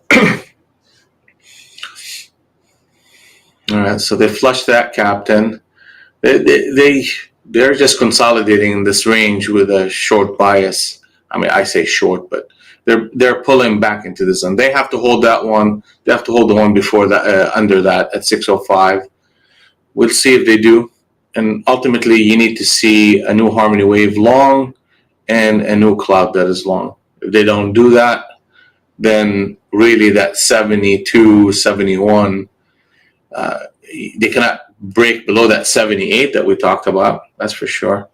All right, so they flushed that, Captain. They're just consolidating in this range with a short bias. I mean, I say short, but they're pulling back into the zone. They have to hold that one. They have to hold the one before that, under that at 605. We'll see if they do. And ultimately, you need to see a new harmony wave long and a new cloud that is long. If they don't do that, then really that 72, 71, they cannot break below that 78 that we talked about. That's for sure.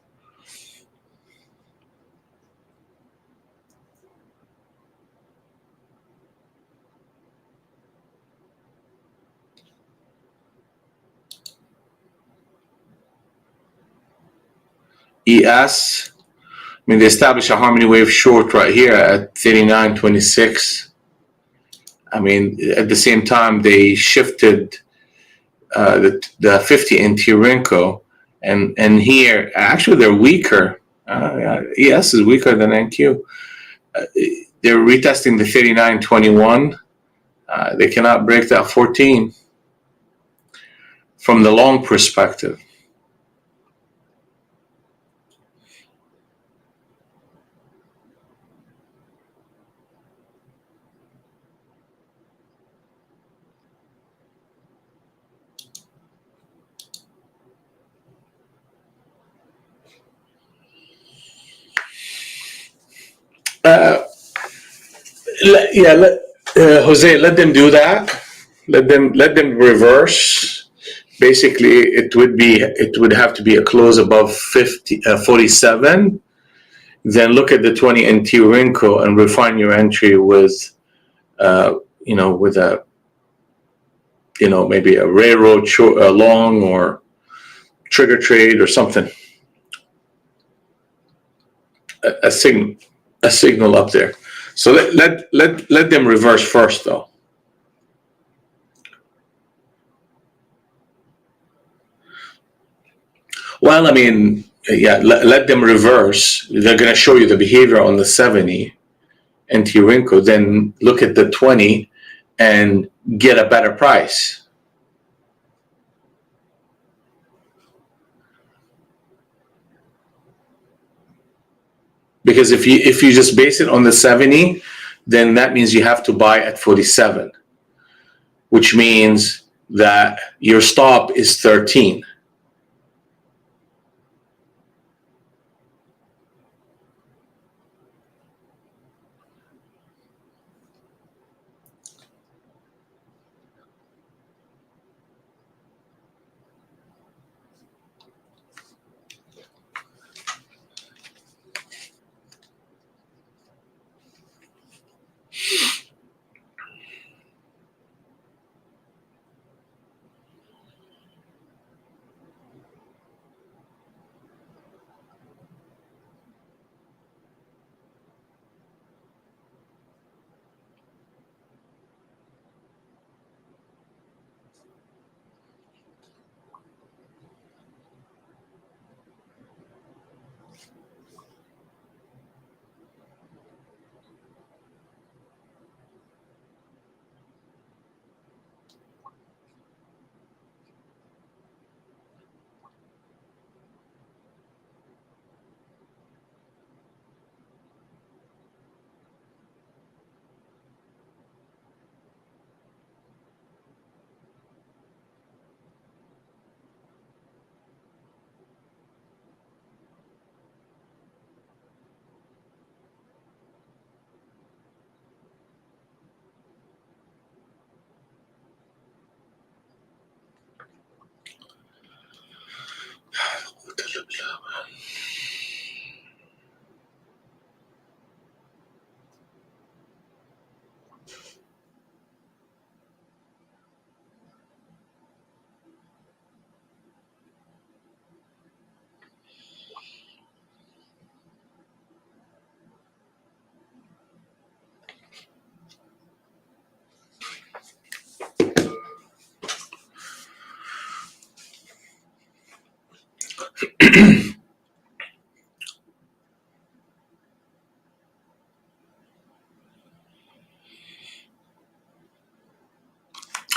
ES, I mean, they established a harmony wave short right here at 39.26. I mean, at the same time, they shifted the 50 NT Renko, and here, actually, they're weaker. ES is weaker than NQ. They're retesting the 39.21. They cannot break that 14 from the long perspective. Jose, let them do that. Let them reverse. Basically, it would have to be a close above 47. Then look at the 20 NT Renko and refine your entry with, with a, maybe a railroad long or trigger trade or something. A signal up there. So let them reverse first, though. Well, I mean, let them reverse. They're going to show you the behavior on the 70 NT Renko. Then look at the 20 and get a better price. Because if you just base it on the 70, then that means you have to buy at 47, which means that your stop is 13.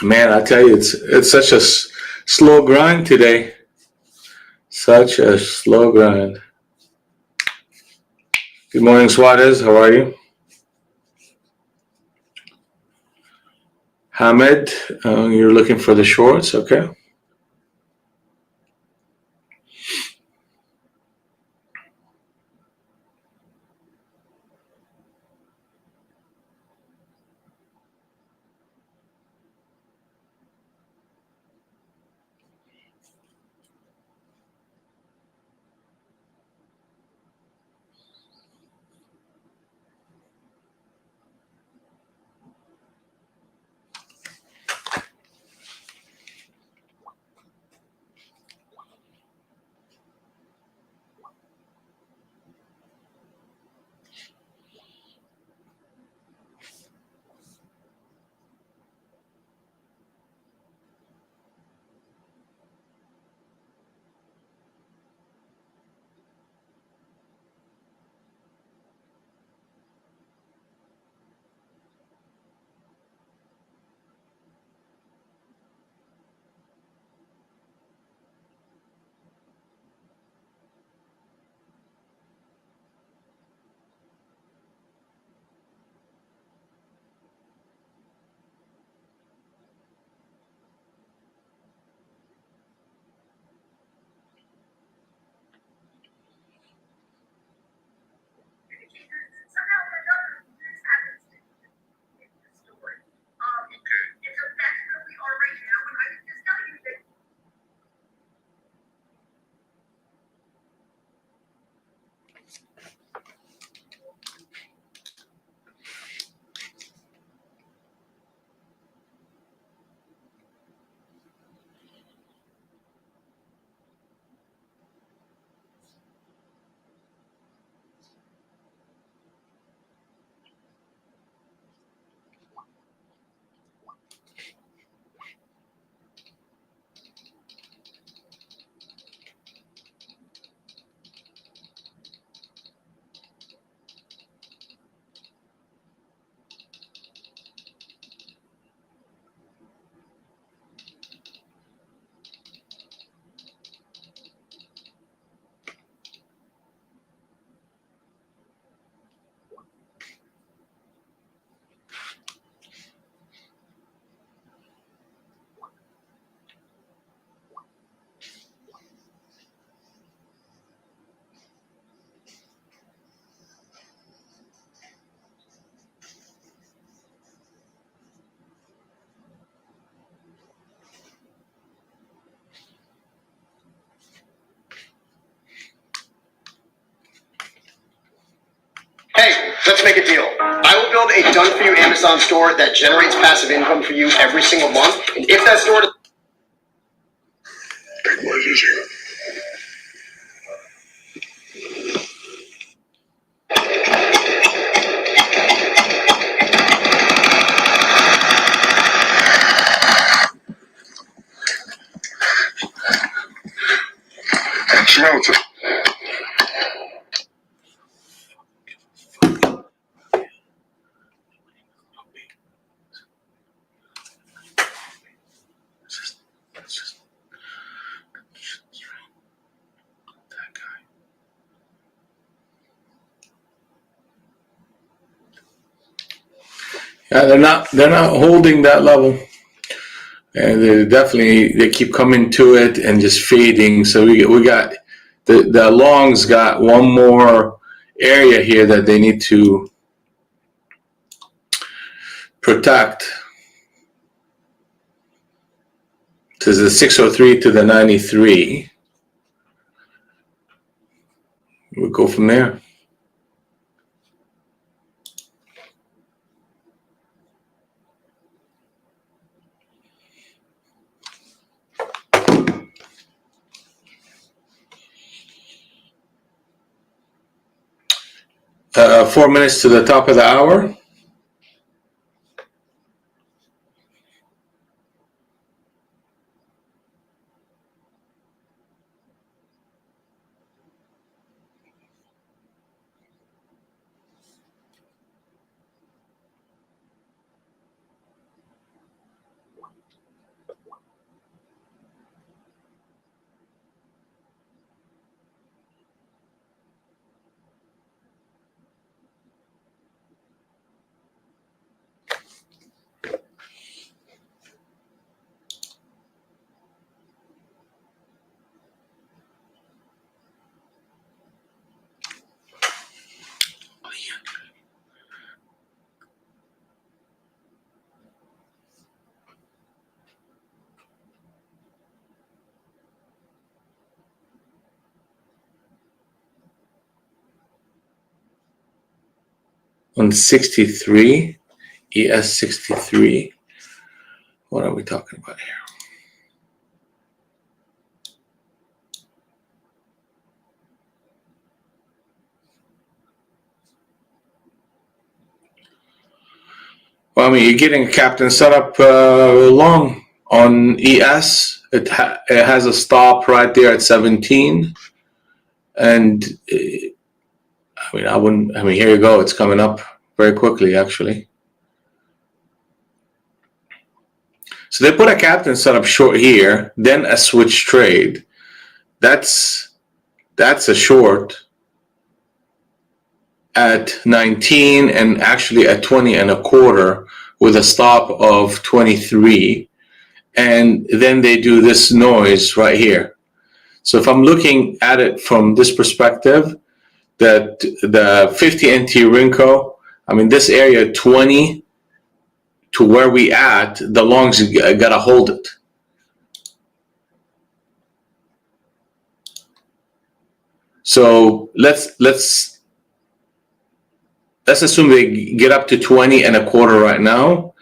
Man, I tell you, it's such a slow grind today. Such a slow grind. Good morning, Suarez. How are you? Hamed, you're looking for the shorts, okay? Hey, let's make a deal. I will build a done-for-you Amazon store that generates passive income for you every single month. And if that store... Yeah, they're not holding that level, and they keep coming to it and just fading. So we got the longs got one more area here that they need to protect. This is the 603 to the 93. We'll go from there. Uh, 4 minutes to the top of the hour. on 63, ES 63. What are we talking about here? Well, I mean, you're getting a captain setup long on ES. It has a stop right there at 17. And I mean, here you go. It's coming up very quickly, actually. So they put a captain setup short here, then a switch trade. That's a short at 19 and actually at 20 and a quarter with a stop of 23. And then they do this noise right here. So if I'm looking at it from this perspective, that the 50 NT Rinko, I mean, this area 20 to where we at, the longs gotta hold it. So let's assume they get up to 20 and a quarter right now.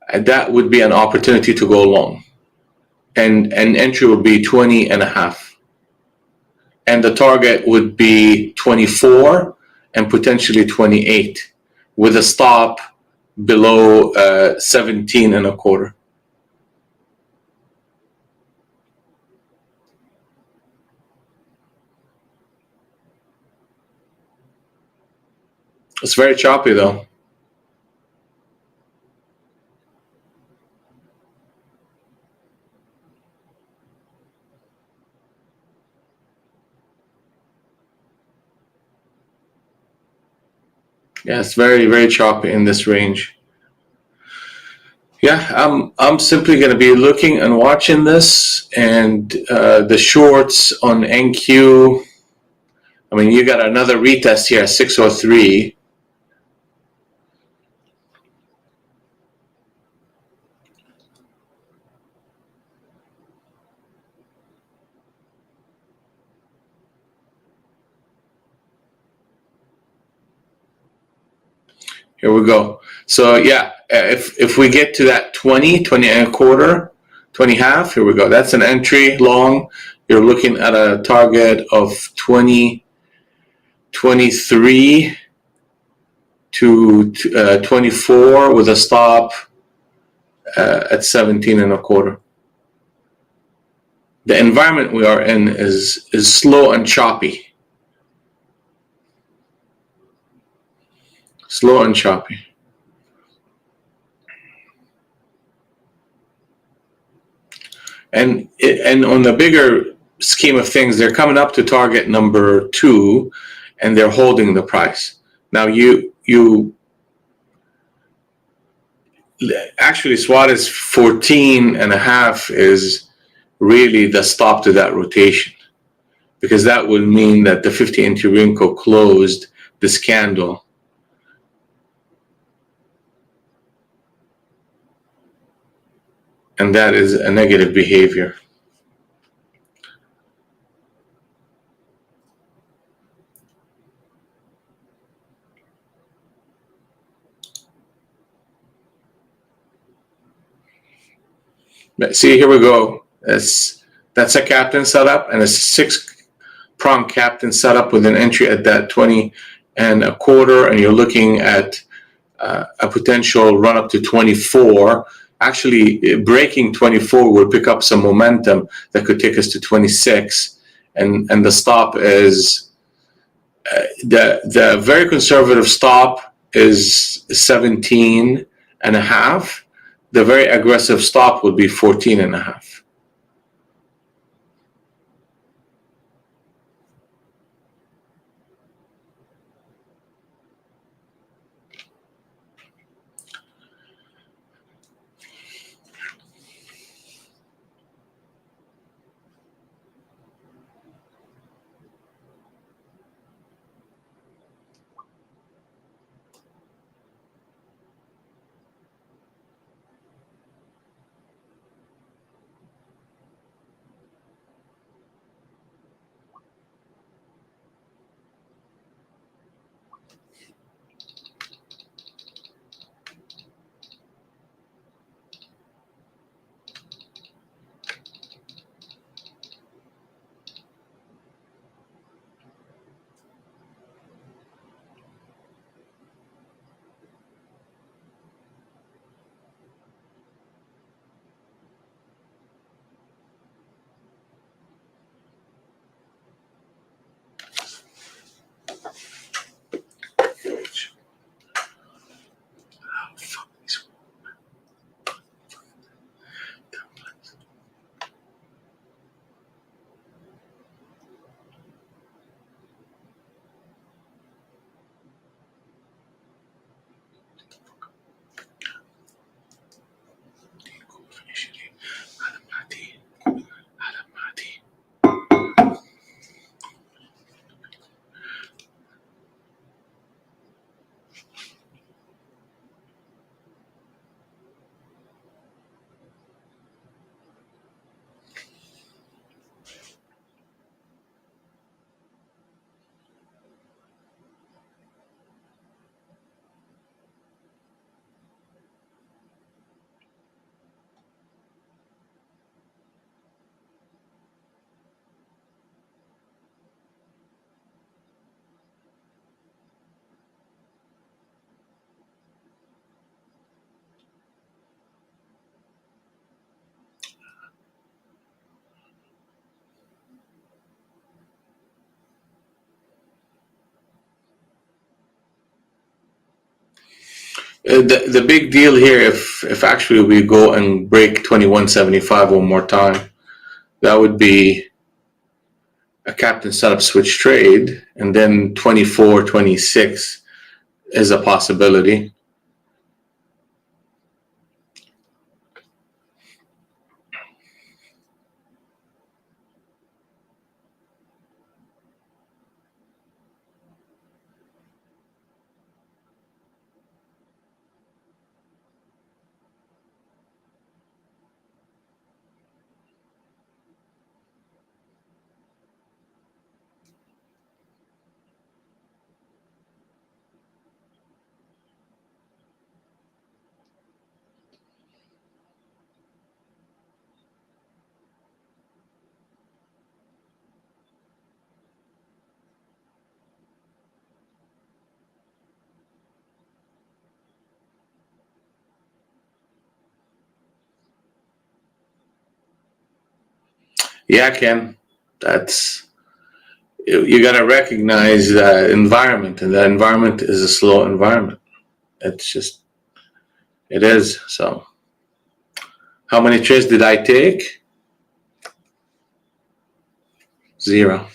And that would be an opportunity to go long. And entry would be 20 and a half. And the target would be 24 and potentially 28 with a stop below 17 and a quarter. It's very choppy though. Yeah, it's very, very choppy in this range. Yeah, I'm simply going to be looking and watching this, and the shorts on NQ. I mean, you got another retest here, 603. Here we go. So yeah, if we get to that 20 and a quarter, 20 half, here we go. That's an entry long. You're looking at a target of 20, 23 to 24 with a stop at 17 and a quarter. The environment we are in is slow and choppy. Slow and choppy. And on the bigger scheme of things, they're coming up to target number 2, and they're holding the price. Now you actually SWAT is 14 and a half is really the stop to that rotation, because that would mean that the 50 NT Rinko closed this candle. And that is a negative behavior. But see, here we go. That's a captain setup and a 6-prong captain setup with an entry at that 20 and a quarter, and you're looking at a potential run up to 24. Actually, breaking 24 would pick up some momentum that could take us to 26, and the stop is the very conservative stop is 17 and a half. The very aggressive stop would be 14 and a half. the big deal here, if actually we go and break 2175 one more time, that would be a captain setup switch trade, and then 2426 is a possibility. Yeah, Ken, that's, you got to recognize the environment, and the environment is a slow environment. It's just, it is. So how many trades did I take? 0.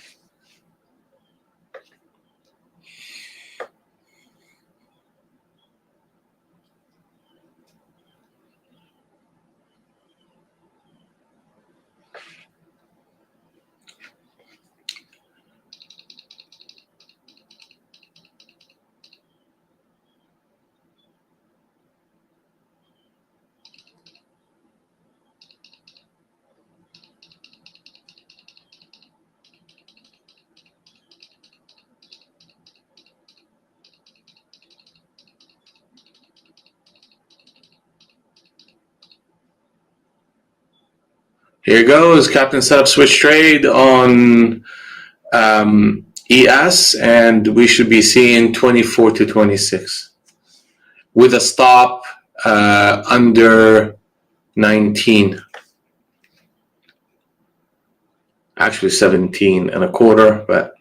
Here goes captain setup switch trade on ES, and we should be seeing 24 to 26 with a stop under 19, actually 17 and a quarter, but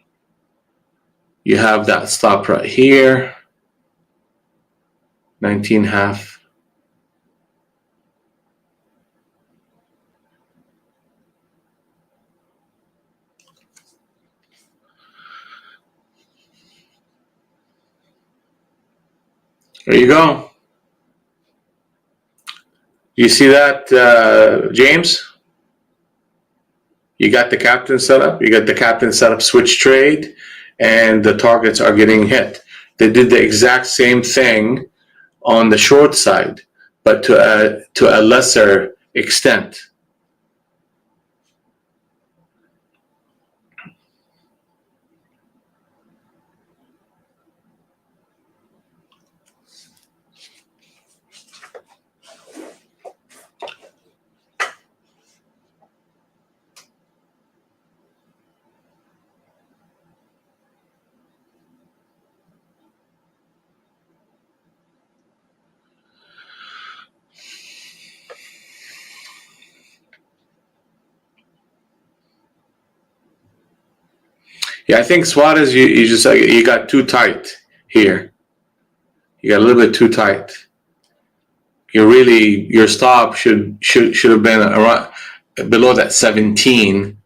you have that stop right here, 19.5. There you go. You see that, James? You got the captain setup, you got the captain setup switch trade, and the targets are getting hit. They did the exact same thing on the short side, but to a lesser extent. Yeah, I think Suarez, you got too tight here. You got a little bit too tight. Your stop should have been around below that 17.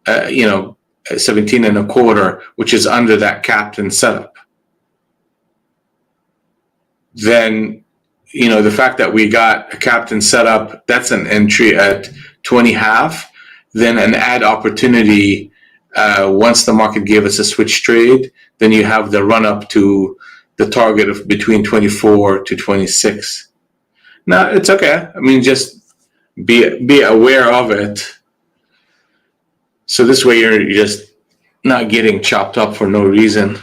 17 and a quarter, which is under that captain setup. Then, the fact that we got a captain setup, that's an entry at 20.5. Then an add opportunity once the market gave us a switch trade. Then you have the run up to the target of between 24 to 26. No, it's okay. I mean, just be aware of it. So this way you're just not getting chopped up for no reason.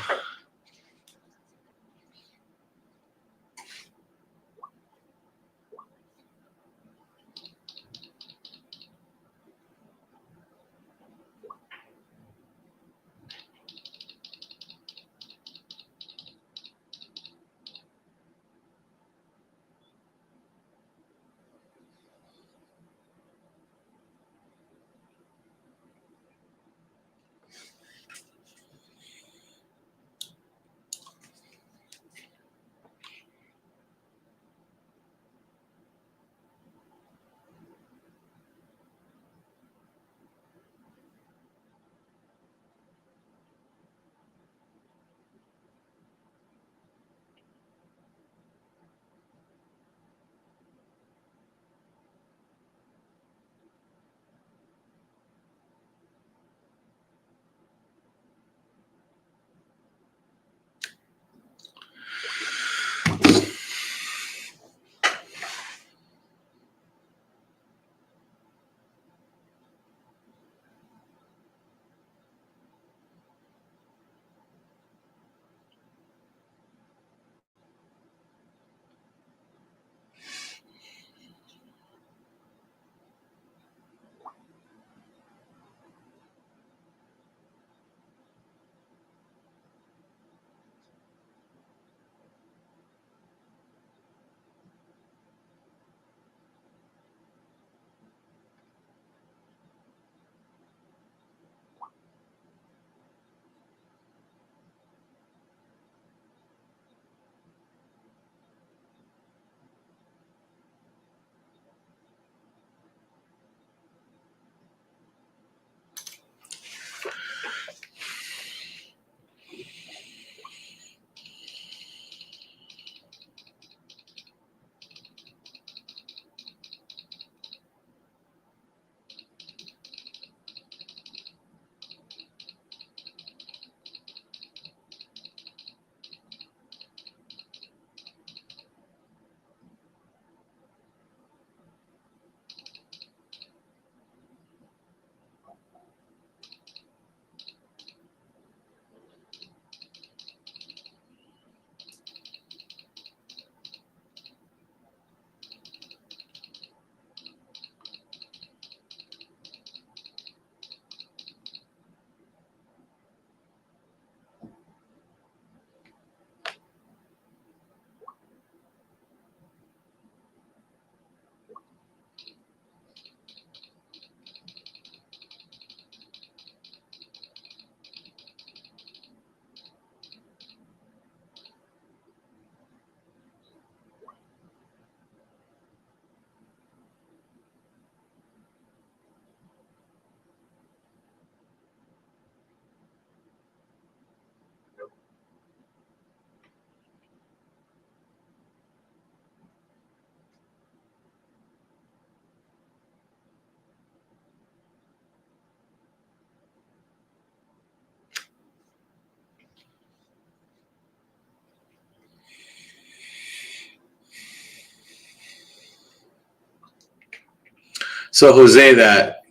So Jose, that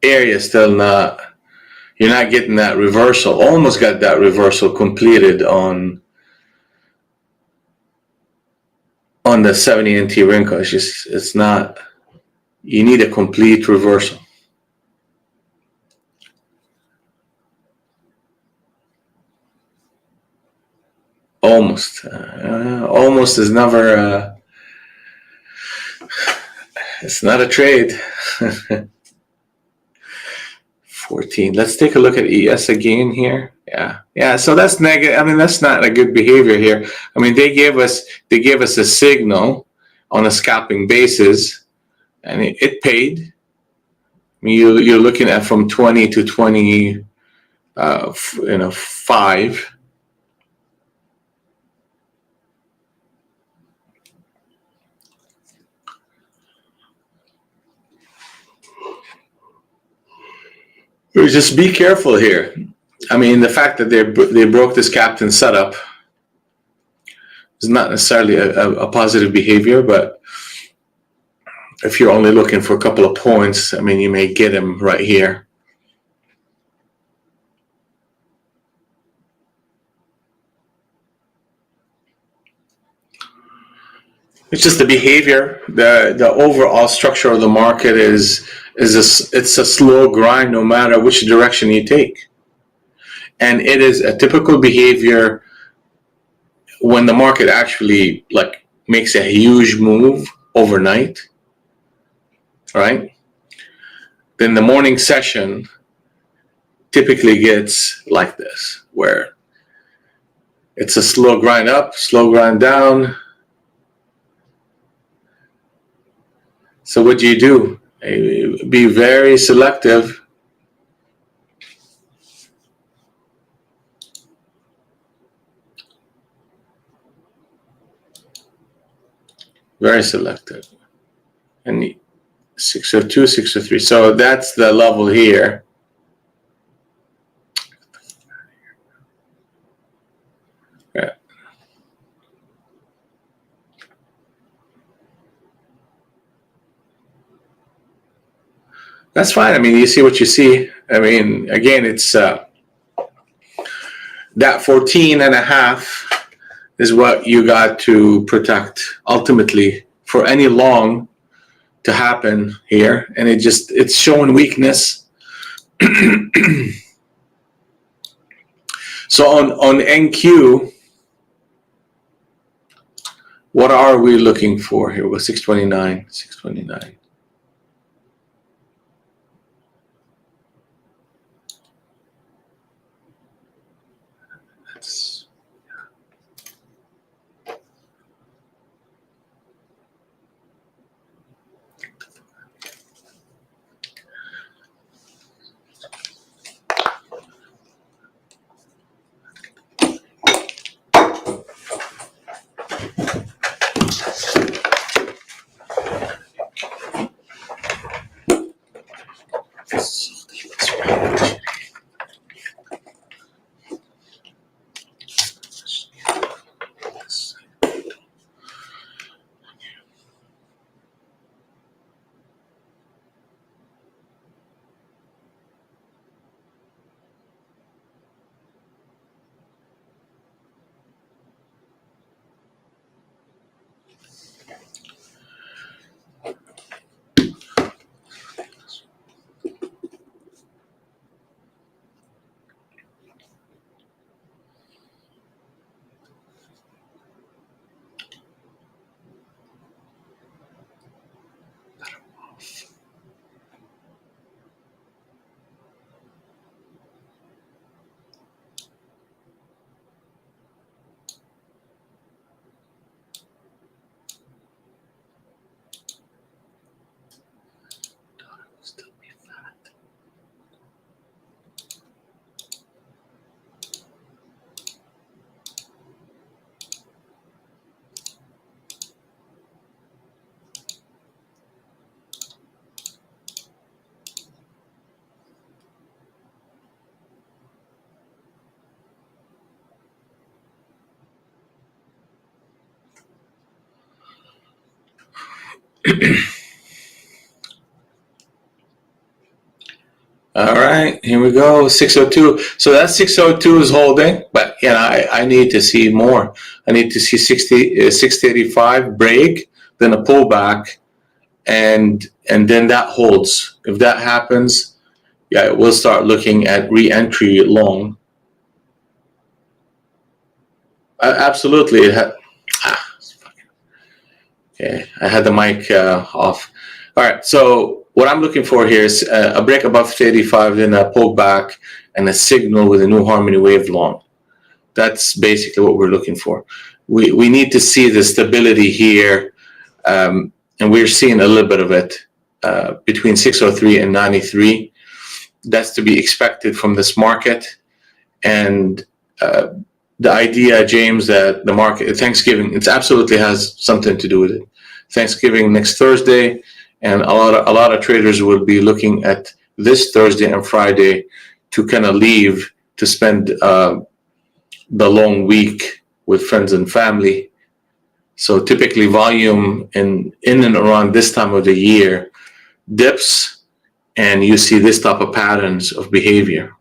area is still not. You're not getting that reversal. Almost got that reversal completed on the 70 NT Rinko. It's not. You need a complete reversal. Almost. Almost is never. It's not a trade. 14. Let's take a look at ES again here. Yeah. So that's negative. I mean, that's not a good behavior here. I mean, they gave us a signal on a scalping basis, and it paid. I mean, you're looking at from 20 to 20, 5. Just be careful here. I mean, the fact that they broke this captain setup is not necessarily a positive behavior, but if you're only looking for a couple of points, I mean, you may get him right here. It's just the behavior. The overall structure of the market it's a slow grind no matter which direction you take. And it is a typical behavior when the market actually makes a huge move overnight, right? Then the morning session typically gets like this, where it's a slow grind up, slow grind down. So what do? Be very selective. Very selective. And 602, 603. So that's the level here. Yeah. That's fine. I mean, you see what you see. I mean, again, it's that 14.5 is what you got to protect ultimately for any long to happen here. And it's showing weakness. So on NQ, what are we looking for here? We're 629, 629. All right, here we go, 602. So that 602 is holding, but I need to see more. I need to see 685 break, then a pullback, and then that holds. If that happens, we'll start looking at re-entry long. Absolutely. Okay, I had the mic off. All right, so what I'm looking for here is a break above 35, then a pullback and a signal with a new harmony wave long. That's basically what we're looking for. We need to see the stability here, and we're seeing a little bit of it between 603 and 93. That's to be expected from this market. And the idea, James, that the market, Thanksgiving, it absolutely has something to do with it. Thanksgiving next Thursday, and a lot of traders will be looking at this Thursday and Friday to kind of leave to spend the long week with friends and family. So typically volume in and around this time of the year dips, and you see this type of patterns of behavior.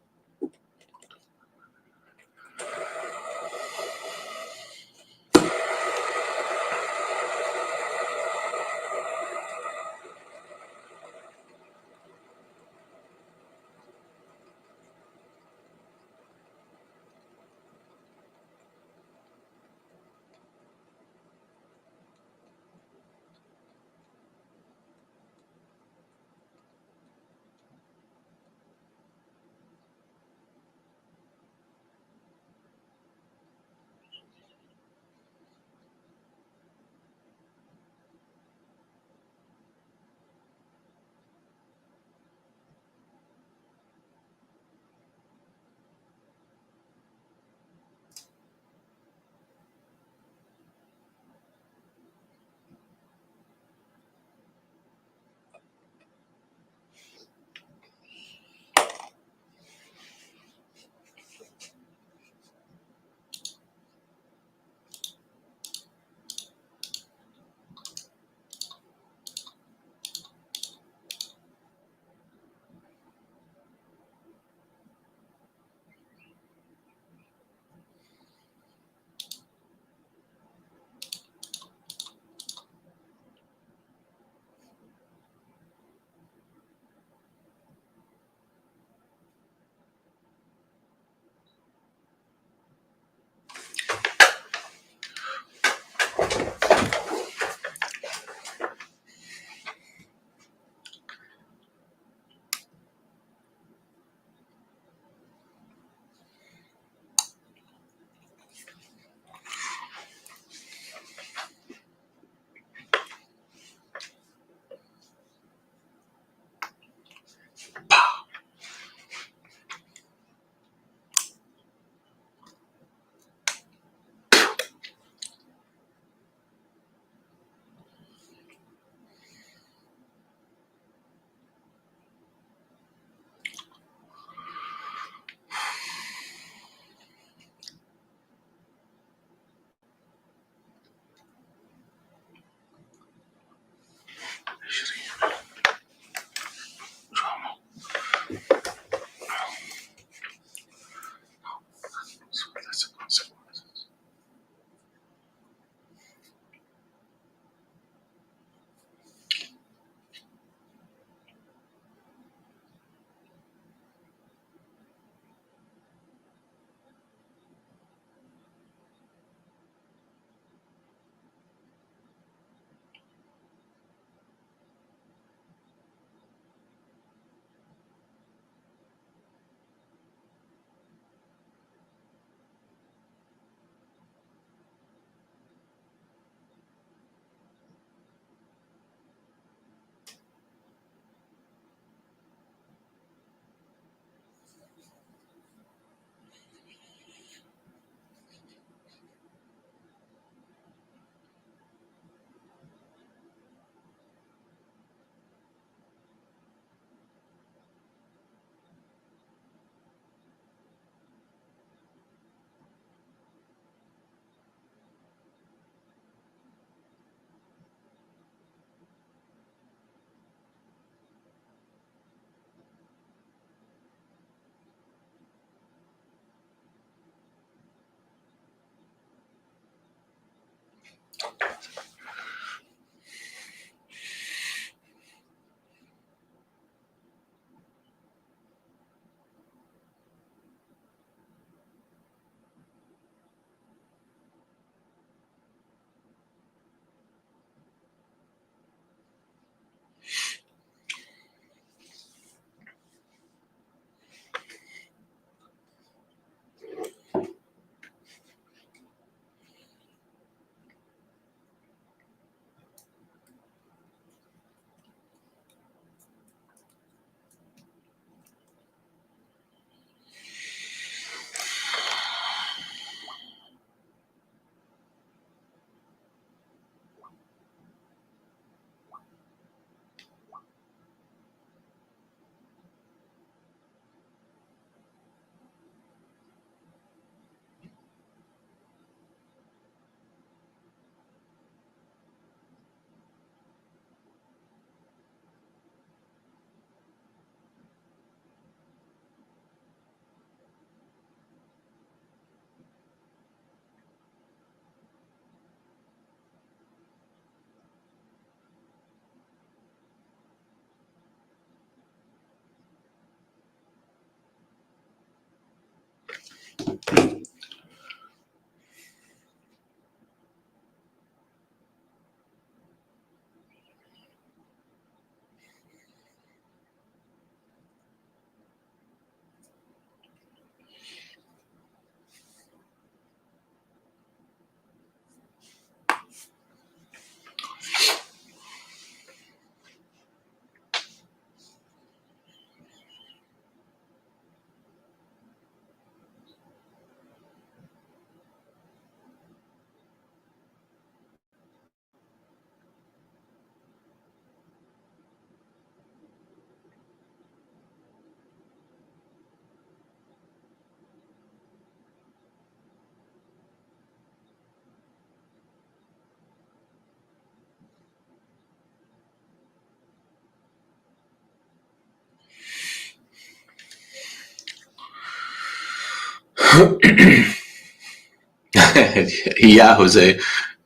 Yeah, Jose.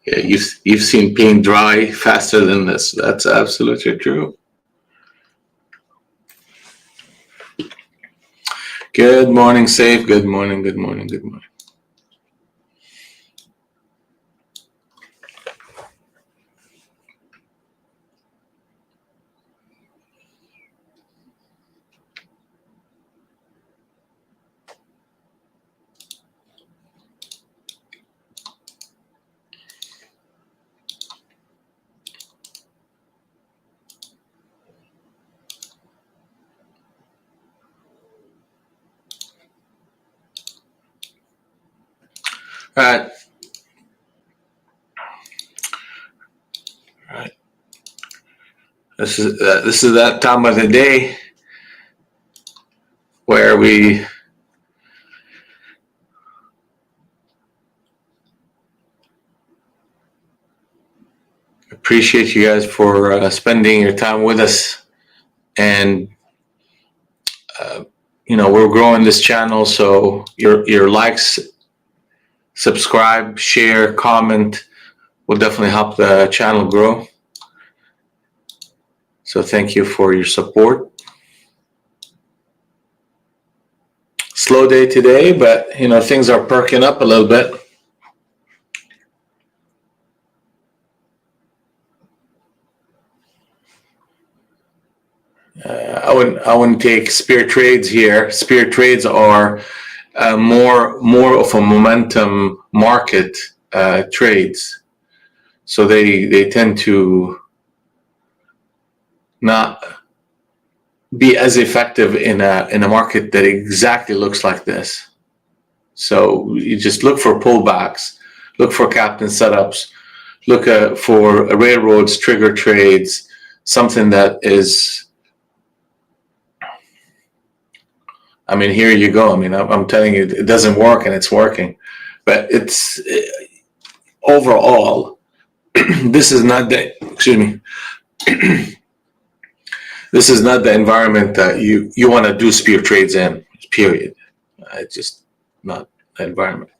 Yeah, you've seen paint dry faster than this. That's absolutely true. Good morning, Safe. Good morning. Good morning. Good morning. All right. All right. This is that time of the day where we appreciate you guys for spending your time with us, and we're growing this channel, so your likes, subscribe, share, comment will definitely help the channel grow. So thank you for your support. Slow day today, but things are perking up a little bit. I wouldn't take spear trades here. Spear trades are more of a momentum market trades, so they tend to not be as effective in a market that exactly looks like this. So you just look for pullbacks, look for captain setups, look for railroads, trigger trades, something that is. I mean, here you go. I mean, I'm telling you, it doesn't work, and it's working, but it's overall. This is not the. Excuse me. This is not the environment that you want to do spear trades in. Period. It's just not the environment.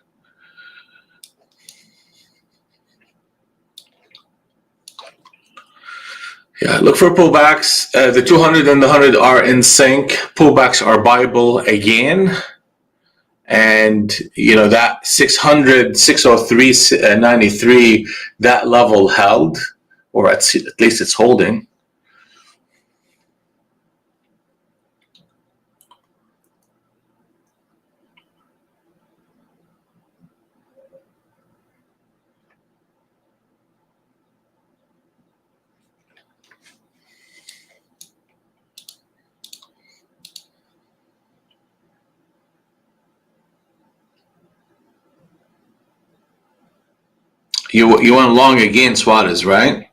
Yeah, look for pullbacks. The 200 and the 100 are in sync. Pullbacks are buyable again. And, that 600, 603.93, that level held, or at least it's holding. You went long again, Suarez, right?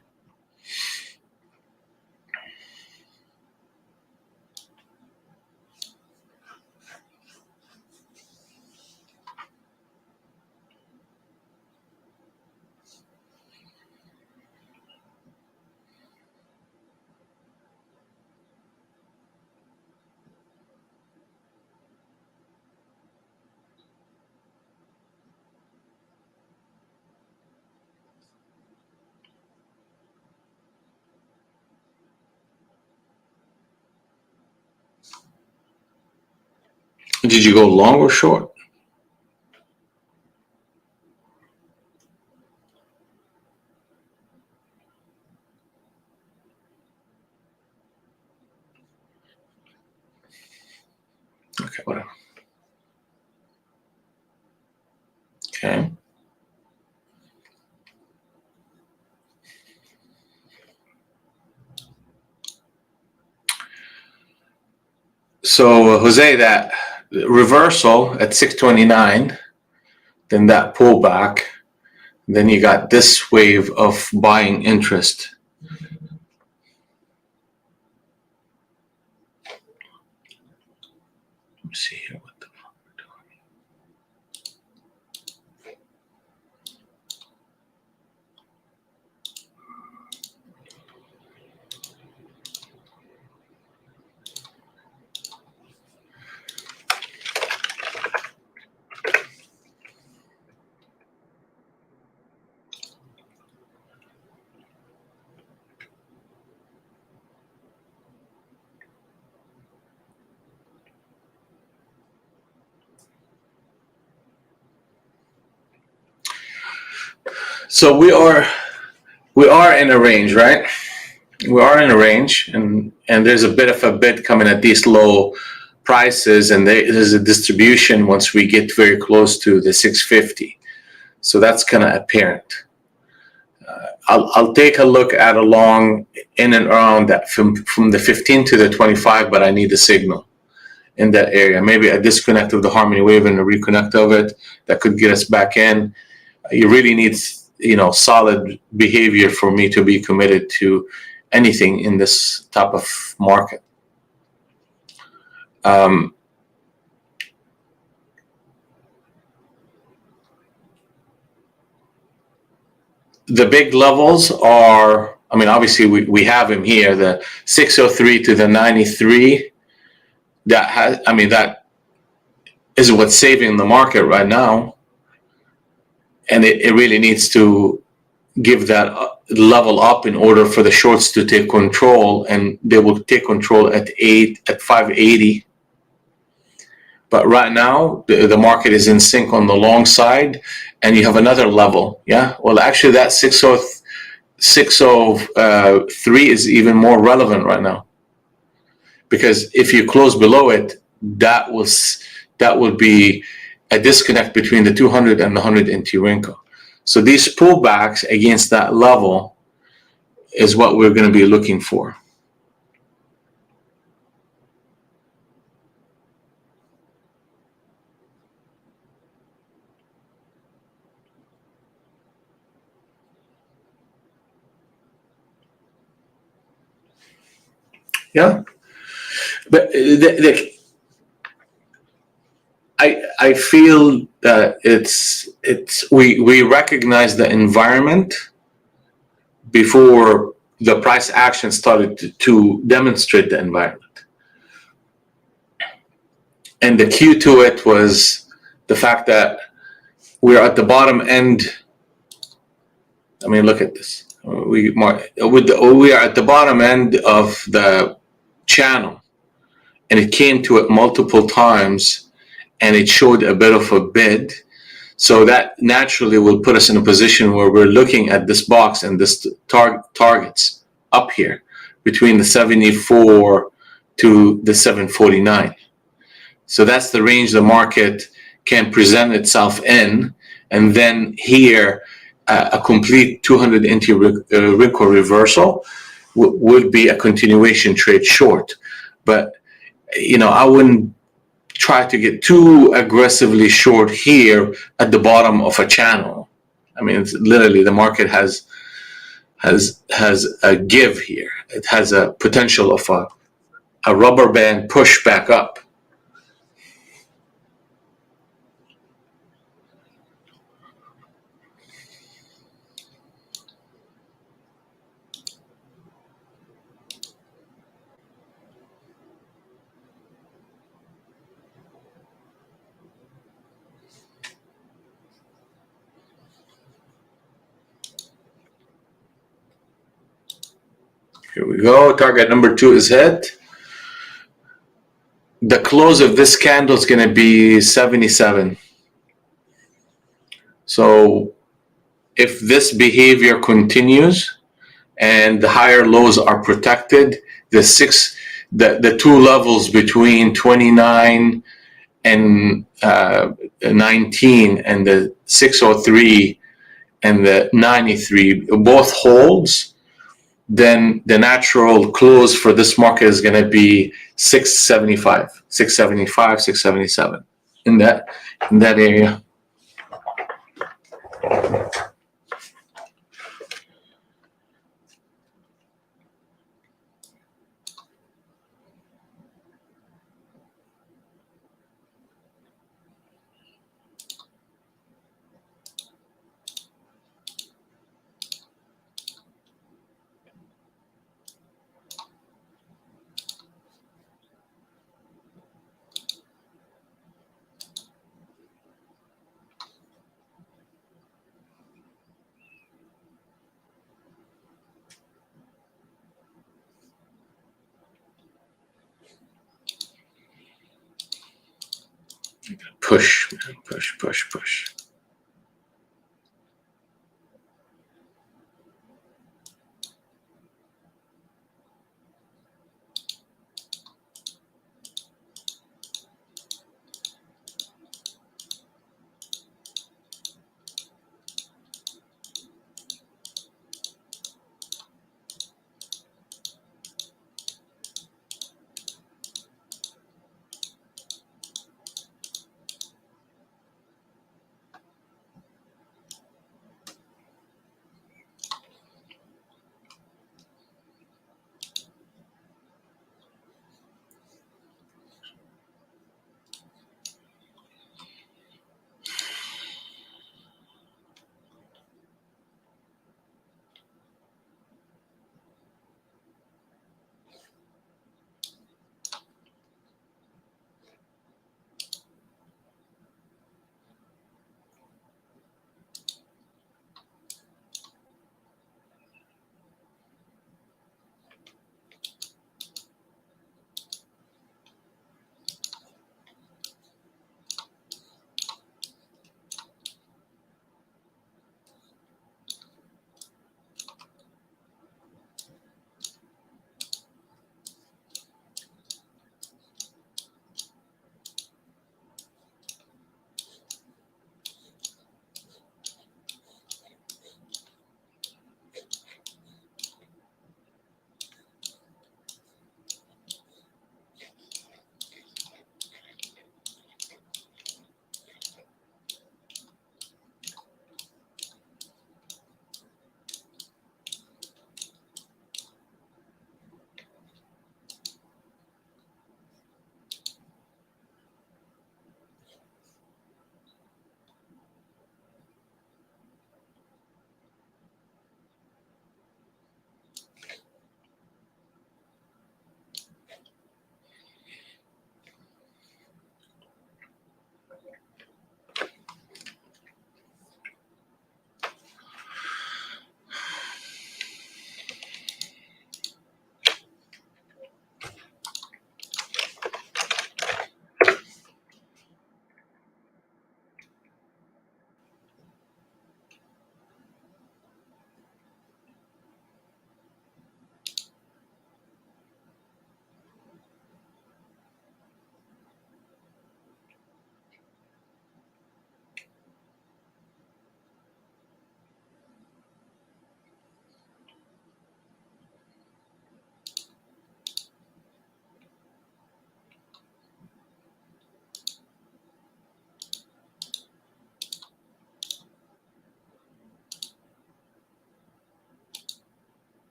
Did you go long or short? Okay, whatever. Okay. So, Jose, that reversal at 629, then that pullback, then you got this wave of buying interest. Let me see here what the fuck we're doing. So we are in a range, right? We are in a range, and there's a bit of a bid coming at these low prices, and there's a distribution once we get very close to the 650. So that's kind of apparent. I'll take a look at a long in and around that from the 15 to the 25, but I need a signal in that area. Maybe a disconnect of the harmony wave and a reconnect of it that could get us back in. You really need, solid behavior for me to be committed to anything in this type of market. The big levels are, obviously we have him here, the 603 to the 93. That is what's saving the market right now. And it really needs to give that level up in order for the shorts to take control, and they will take control at 580. But right now, the market is in sync on the long side, and you have another level. Yeah. Well, actually, that 603 is even more relevant right now, because if you close below it, that would be a disconnect between the 200 and the 100 NT Renko. So these pullbacks against that level is what we're going to be looking for. Yeah, but I feel that we recognize the environment before the price action started to demonstrate the environment, and the key to it was the fact that we're at the bottom end. Look at this. We are at the bottom end of the channel, and it came to it multiple times, and it showed a bit of a bid. So that naturally will put us in a position where we're looking at this box and this targets up here between the 74 to the 749. So that's the range the market can present itself in, and then here a complete 200 NT Renko reversal would be a continuation trade short. But I wouldn't try to get too aggressively short here at the bottom of a channel. It's literally, the market has a give here. It has a potential of a rubber band push back up. Here we go. Target number 2 is hit. The close of this candle is going to be 77. So if this behavior continues and the higher lows are protected, the two levels between 29 and 19 and the 603 and the 93 both holds, then the natural close for this market is going to be 675, 677 in that area. Push, man, push.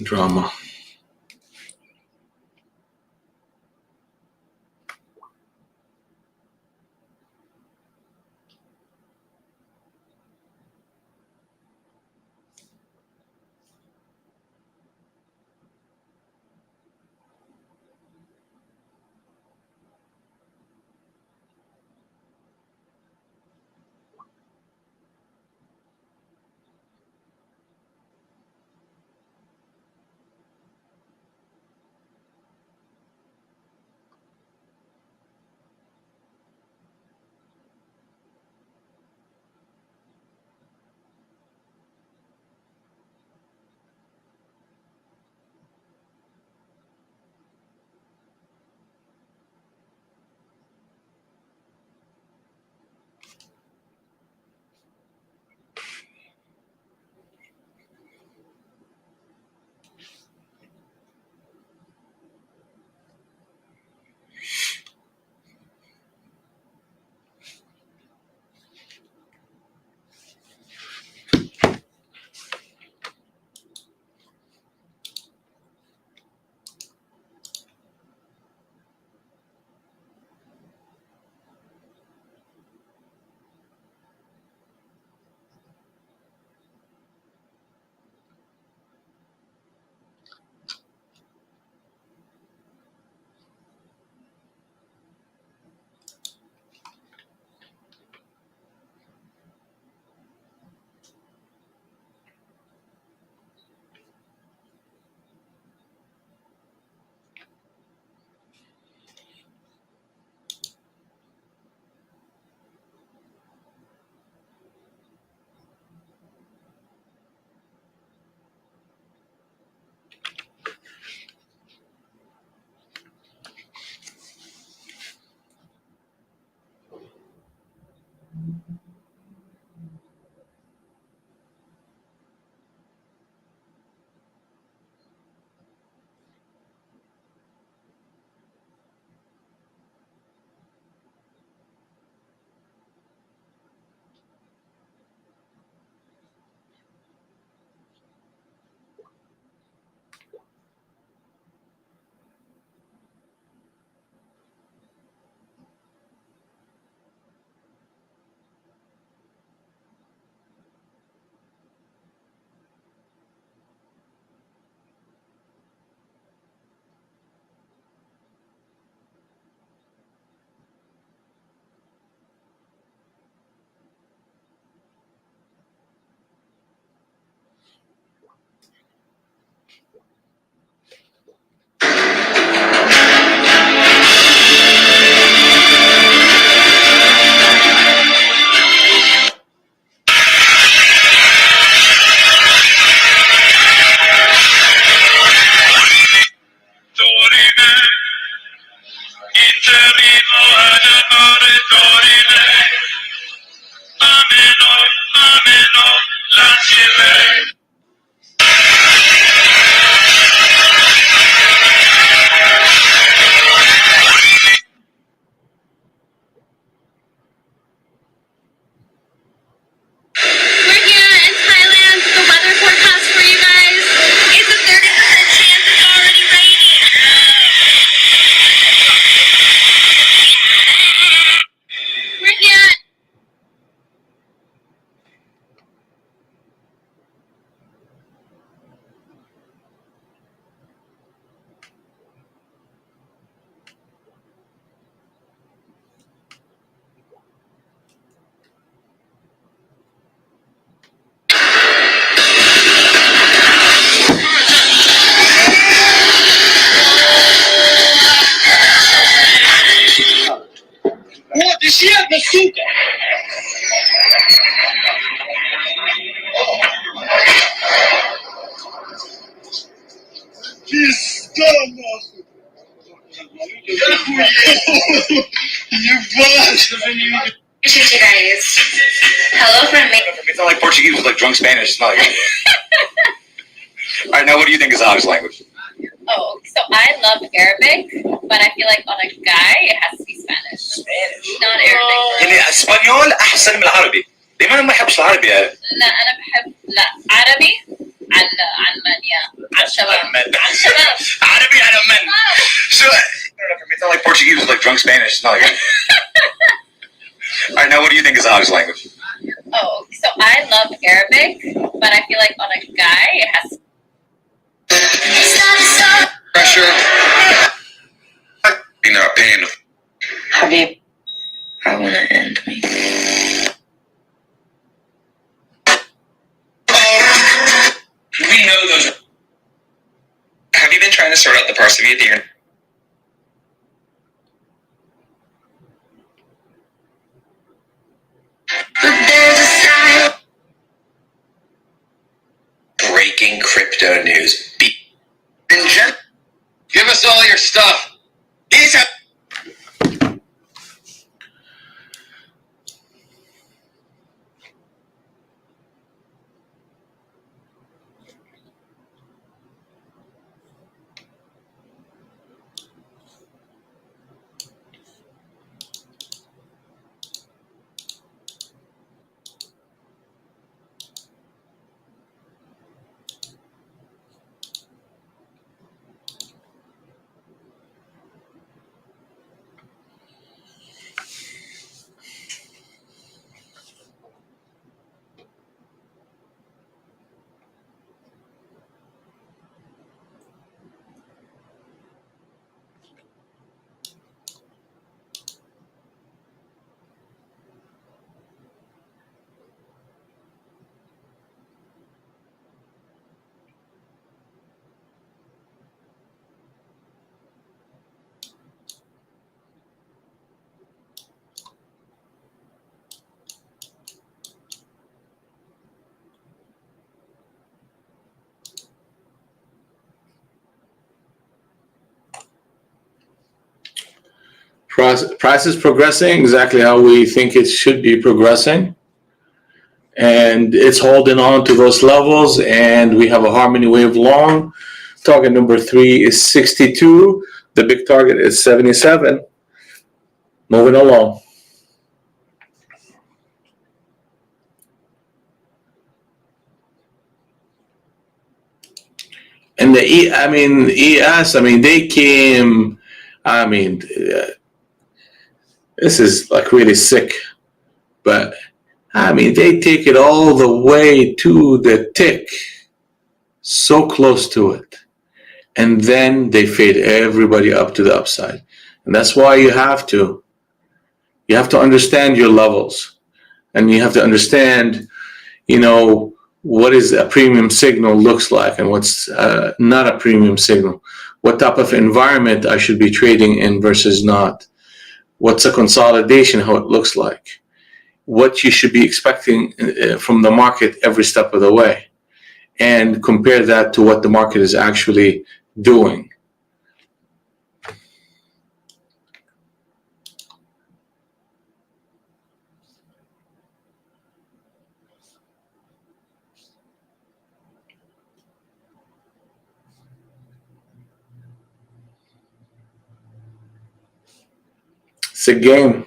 drama. Appreciate you guys. Hello from me. It's not like Portuguese, it's like drunk Spanish. It's not like. All right, now what do you think is the hottest language? Oh, so I love Arabic, but I feel like on a guy it has to be Spanish. Spanish. Not Arabic. يعني اسبانيول احسن من العربي. ليه ما بحبش العربي؟ لا أنا بحب لا عربي yeah. Al-Shabaab. So, I don't know, for me, it's not like Portuguese, it's like drunk Spanish. It's not like. Alright, now what do you think is Alex language? Oh, so I love Arabic, but I feel like on a guy, it has to Pressure. You know, pain. Habib, I want to end me. We know those. Have you been trying to sort out the parts of you that you're breaking crypto news? Give us all your stuff. He's a Price is progressing exactly how we think it should be progressing. And it's holding on to those levels, and we have a harmony wave long. Target number 3 is 62. The big target is 77. Moving along. And ES, they came, this is like really sick, but they take it all the way to the tick, so close to it. And then they fade everybody up to the upside. And that's why you have to understand your levels, and you have to understand, what is a premium signal looks like and what's not a premium signal, what type of environment I should be trading in versus not, what's a consolidation, how it looks like, what you should be expecting from the market every step of the way, and compare that to what the market is actually doing. It's a game.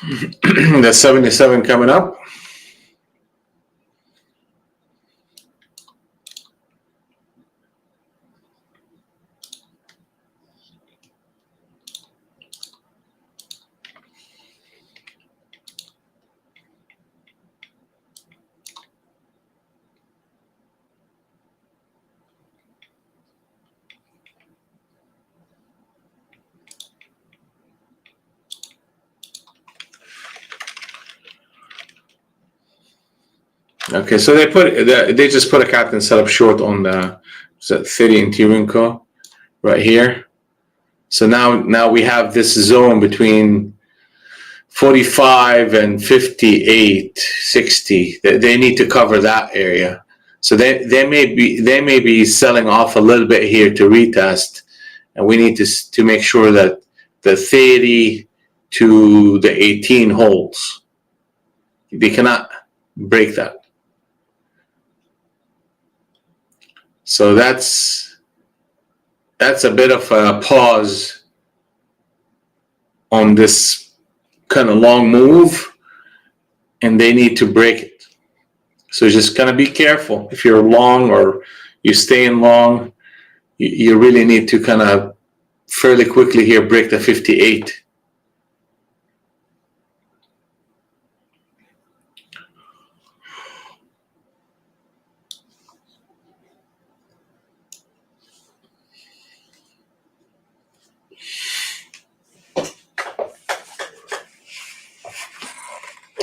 The 77 coming up. Okay, so they just put a captain setup short on the 30 in Tirinko right here. So now we have this zone between 45 and 58, 60. They need to cover that area. So they may be selling off a little bit here to retest, and we need to make sure that the 30 to the 18 holds. They cannot break that. So that's a bit of a pause on this kind of long move, and they need to break it. So just kind of be careful. If you're long or you're staying long, you really need to kind of fairly quickly here break the 58.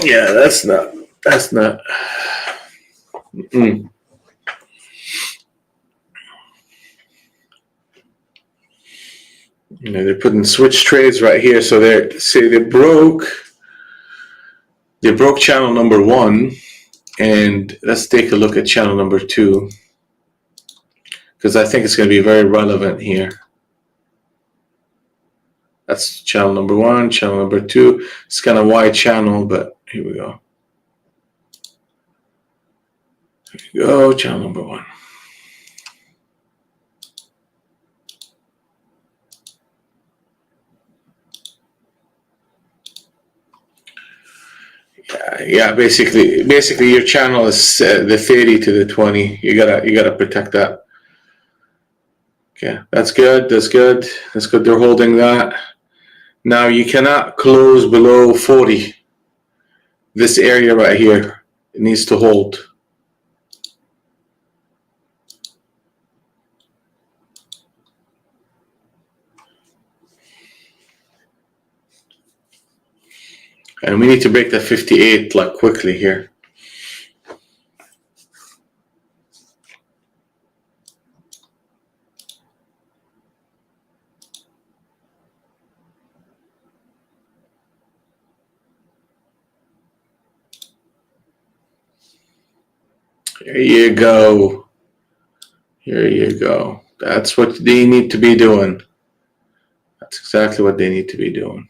Yeah, that's not. Mm-mm. You know, they're putting switch trades right here. So they broke channel number 1, and let's take a look at channel number 2, because I think it's going to be very relevant here. That's channel number 1, channel number 2. It's kind of wide channel, but here we go. Here we go, channel number 1. Yeah, basically your channel is the 30 to the 20. You gotta protect that. Okay, that's good. They're holding that. Now you cannot close below 40. This area right here, it needs to hold. And we need to break the 58 like quickly here. Here you go. Here you go. That's what they need to be doing. That's exactly what they need to be doing.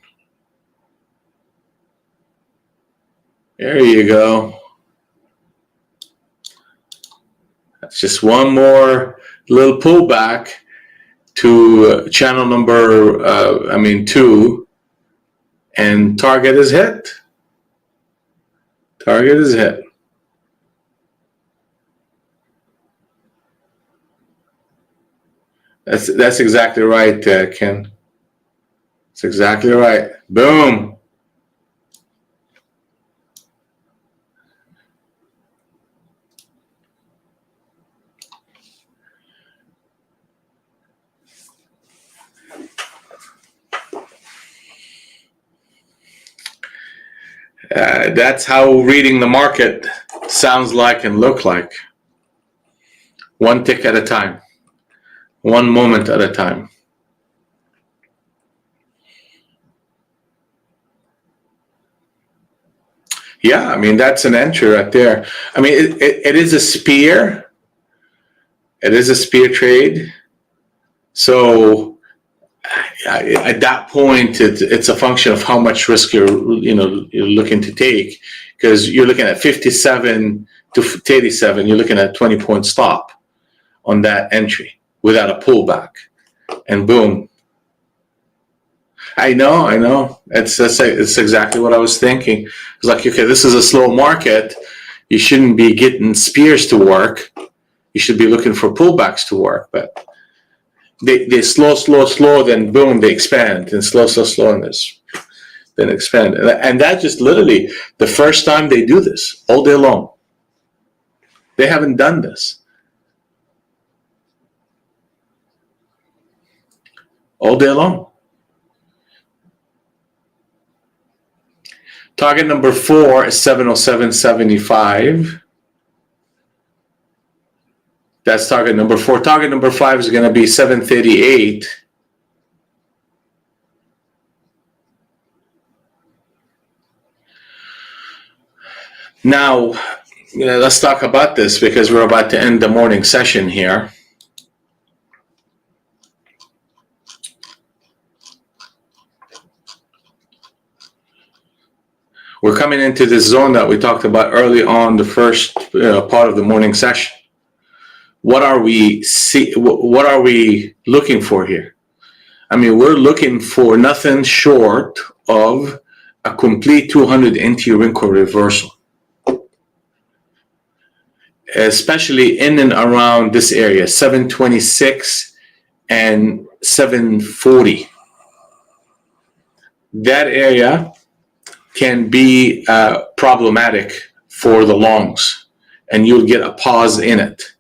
There you go. That's just one more little pullback to channel number, 2, and target is hit. Target is hit. That's exactly right, Ken. That's exactly right. Boom. That's how reading the market sounds like and look like. One tick at a time. One moment at a time. Yeah, I mean, that's an entry right there. I mean, it is a spear. It is a spear trade. So at that point, it's a function of how much risk you're looking to take, because you're looking at 57 to 37. You're looking at 20-point stop on that entry without a pullback, and boom. I know. It's exactly what I was thinking. It's like, okay, this is a slow market. You shouldn't be getting spears to work. You should be looking for pullbacks to work. But they slow, then boom, they expand, and slow, and this, then expand. And that just literally the first time they do this all day long. They haven't done this all day long. Target number 4 is 707.75. That's target number 4. Target number 5 is going to be 738. Now, let's talk about this because we're about to end the morning session here. We're coming into this zone that we talked about early on, the first part of the morning session. What are we looking for here? I mean, we're looking for nothing short of a complete 200 NT wrinkle reversal, especially in and around this area, 726 and 740. That area can be problematic for the longs, and you'll get a pause in it.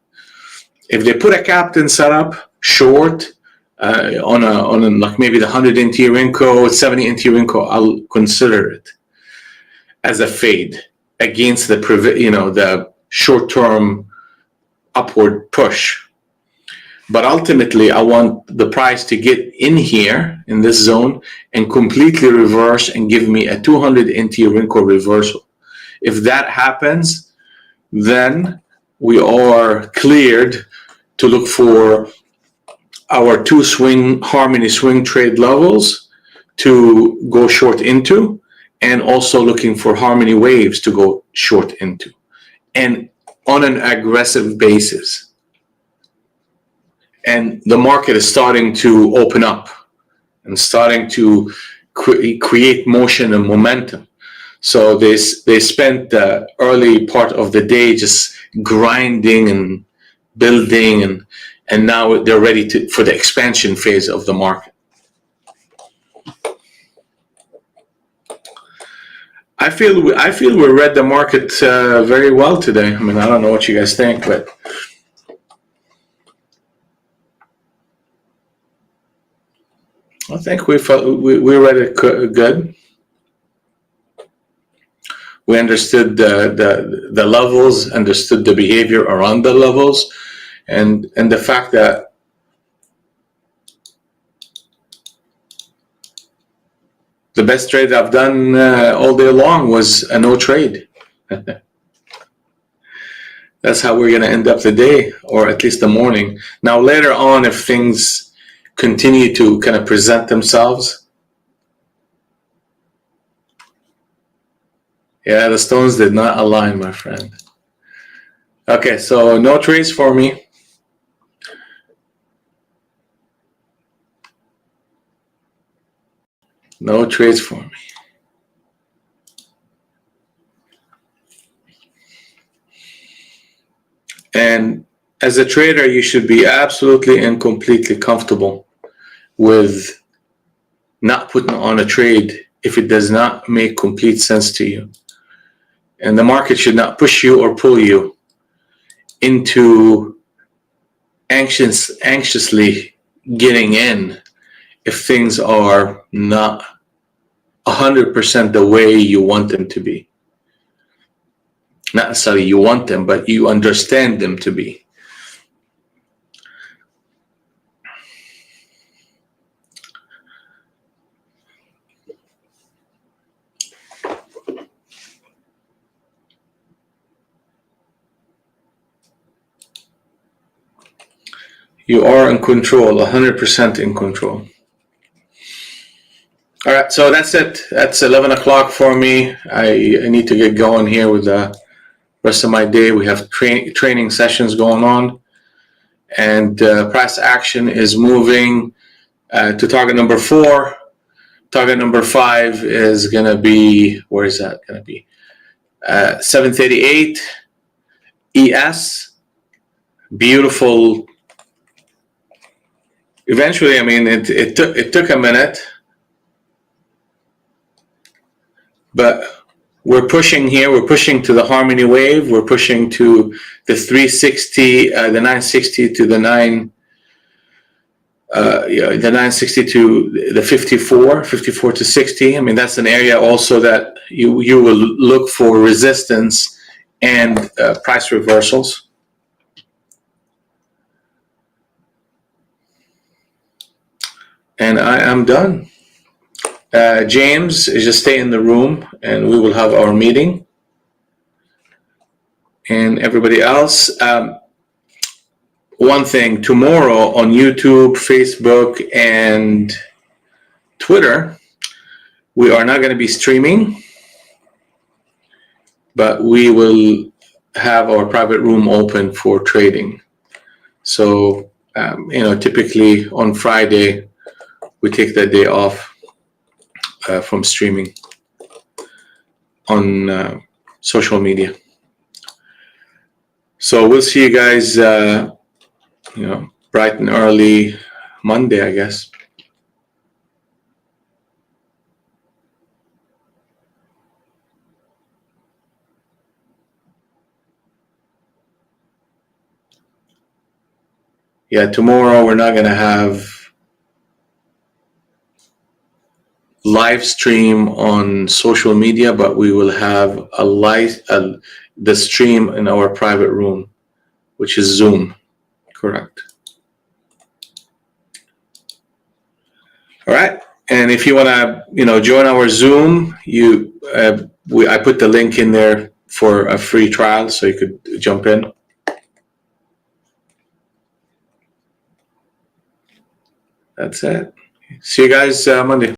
If they put a captain setup short on like maybe the 100 NT Rinko, 70 NT Rinko, I'll consider it as a fade against the short-term upward push. But ultimately, I want the price to get in here in this zone and completely reverse and give me a 200 NT Rinko reversal. If that happens, then we are cleared to look for our 2 harmony swing trade levels to go short into, and also looking for harmony waves to go short into, and on an aggressive basis. And the market is starting to open up and starting to create motion and momentum. So they spent the early part of the day just grinding and building, and now they're ready for the expansion phase of the market. I feel we read the market very well today. I mean, I don't know what you guys think, but I think we read it good. We understood the levels, understood the behavior around the levels, and the fact that the best trade I've done all day long was a no trade. That's how we're going to end up the day, or at least the morning. Now later on, if things continue to kind of present themselves, yeah, the stones did not align, my friend. Okay, so no trades for me. No trades for me. And as a trader, you should be absolutely and completely comfortable with not putting on a trade if it does not make complete sense to you. And the market should not push you or pull you into anxiously getting in if things are not 100% the way you want them to be. Not necessarily you want them, but you understand them to be. You are in control, 100% in control. All right, so that's it. That's 11 o'clock for me. I need to get going here with the rest of my day. We have training sessions going on, and price action is moving to target number 4. Target number 5 is gonna be, where is that gonna be? 738 ES. Beautiful. Eventually, I mean, it took a minute, but we're pushing here. We're pushing to the harmony wave. We're pushing to the 360, the 960 to the 960 to the 54 to 60. I mean, that's an area also that you will look for resistance and price reversals. And I am done. James, just stay in the room and we will have our meeting. And everybody else, one thing, tomorrow on YouTube, Facebook, and Twitter, we are not going to be streaming, but we will have our private room open for trading. So, typically on Friday, we take that day off from streaming on social media. So we'll see you guys, bright and early Monday, I guess. Yeah, tomorrow we're not going to have live stream on social media, but we will have the stream in our private room, which is Zoom. Correct. All right. And if you want to, join our Zoom, I put the link in there for a free trial, so you could jump in. That's it. See you guys Monday.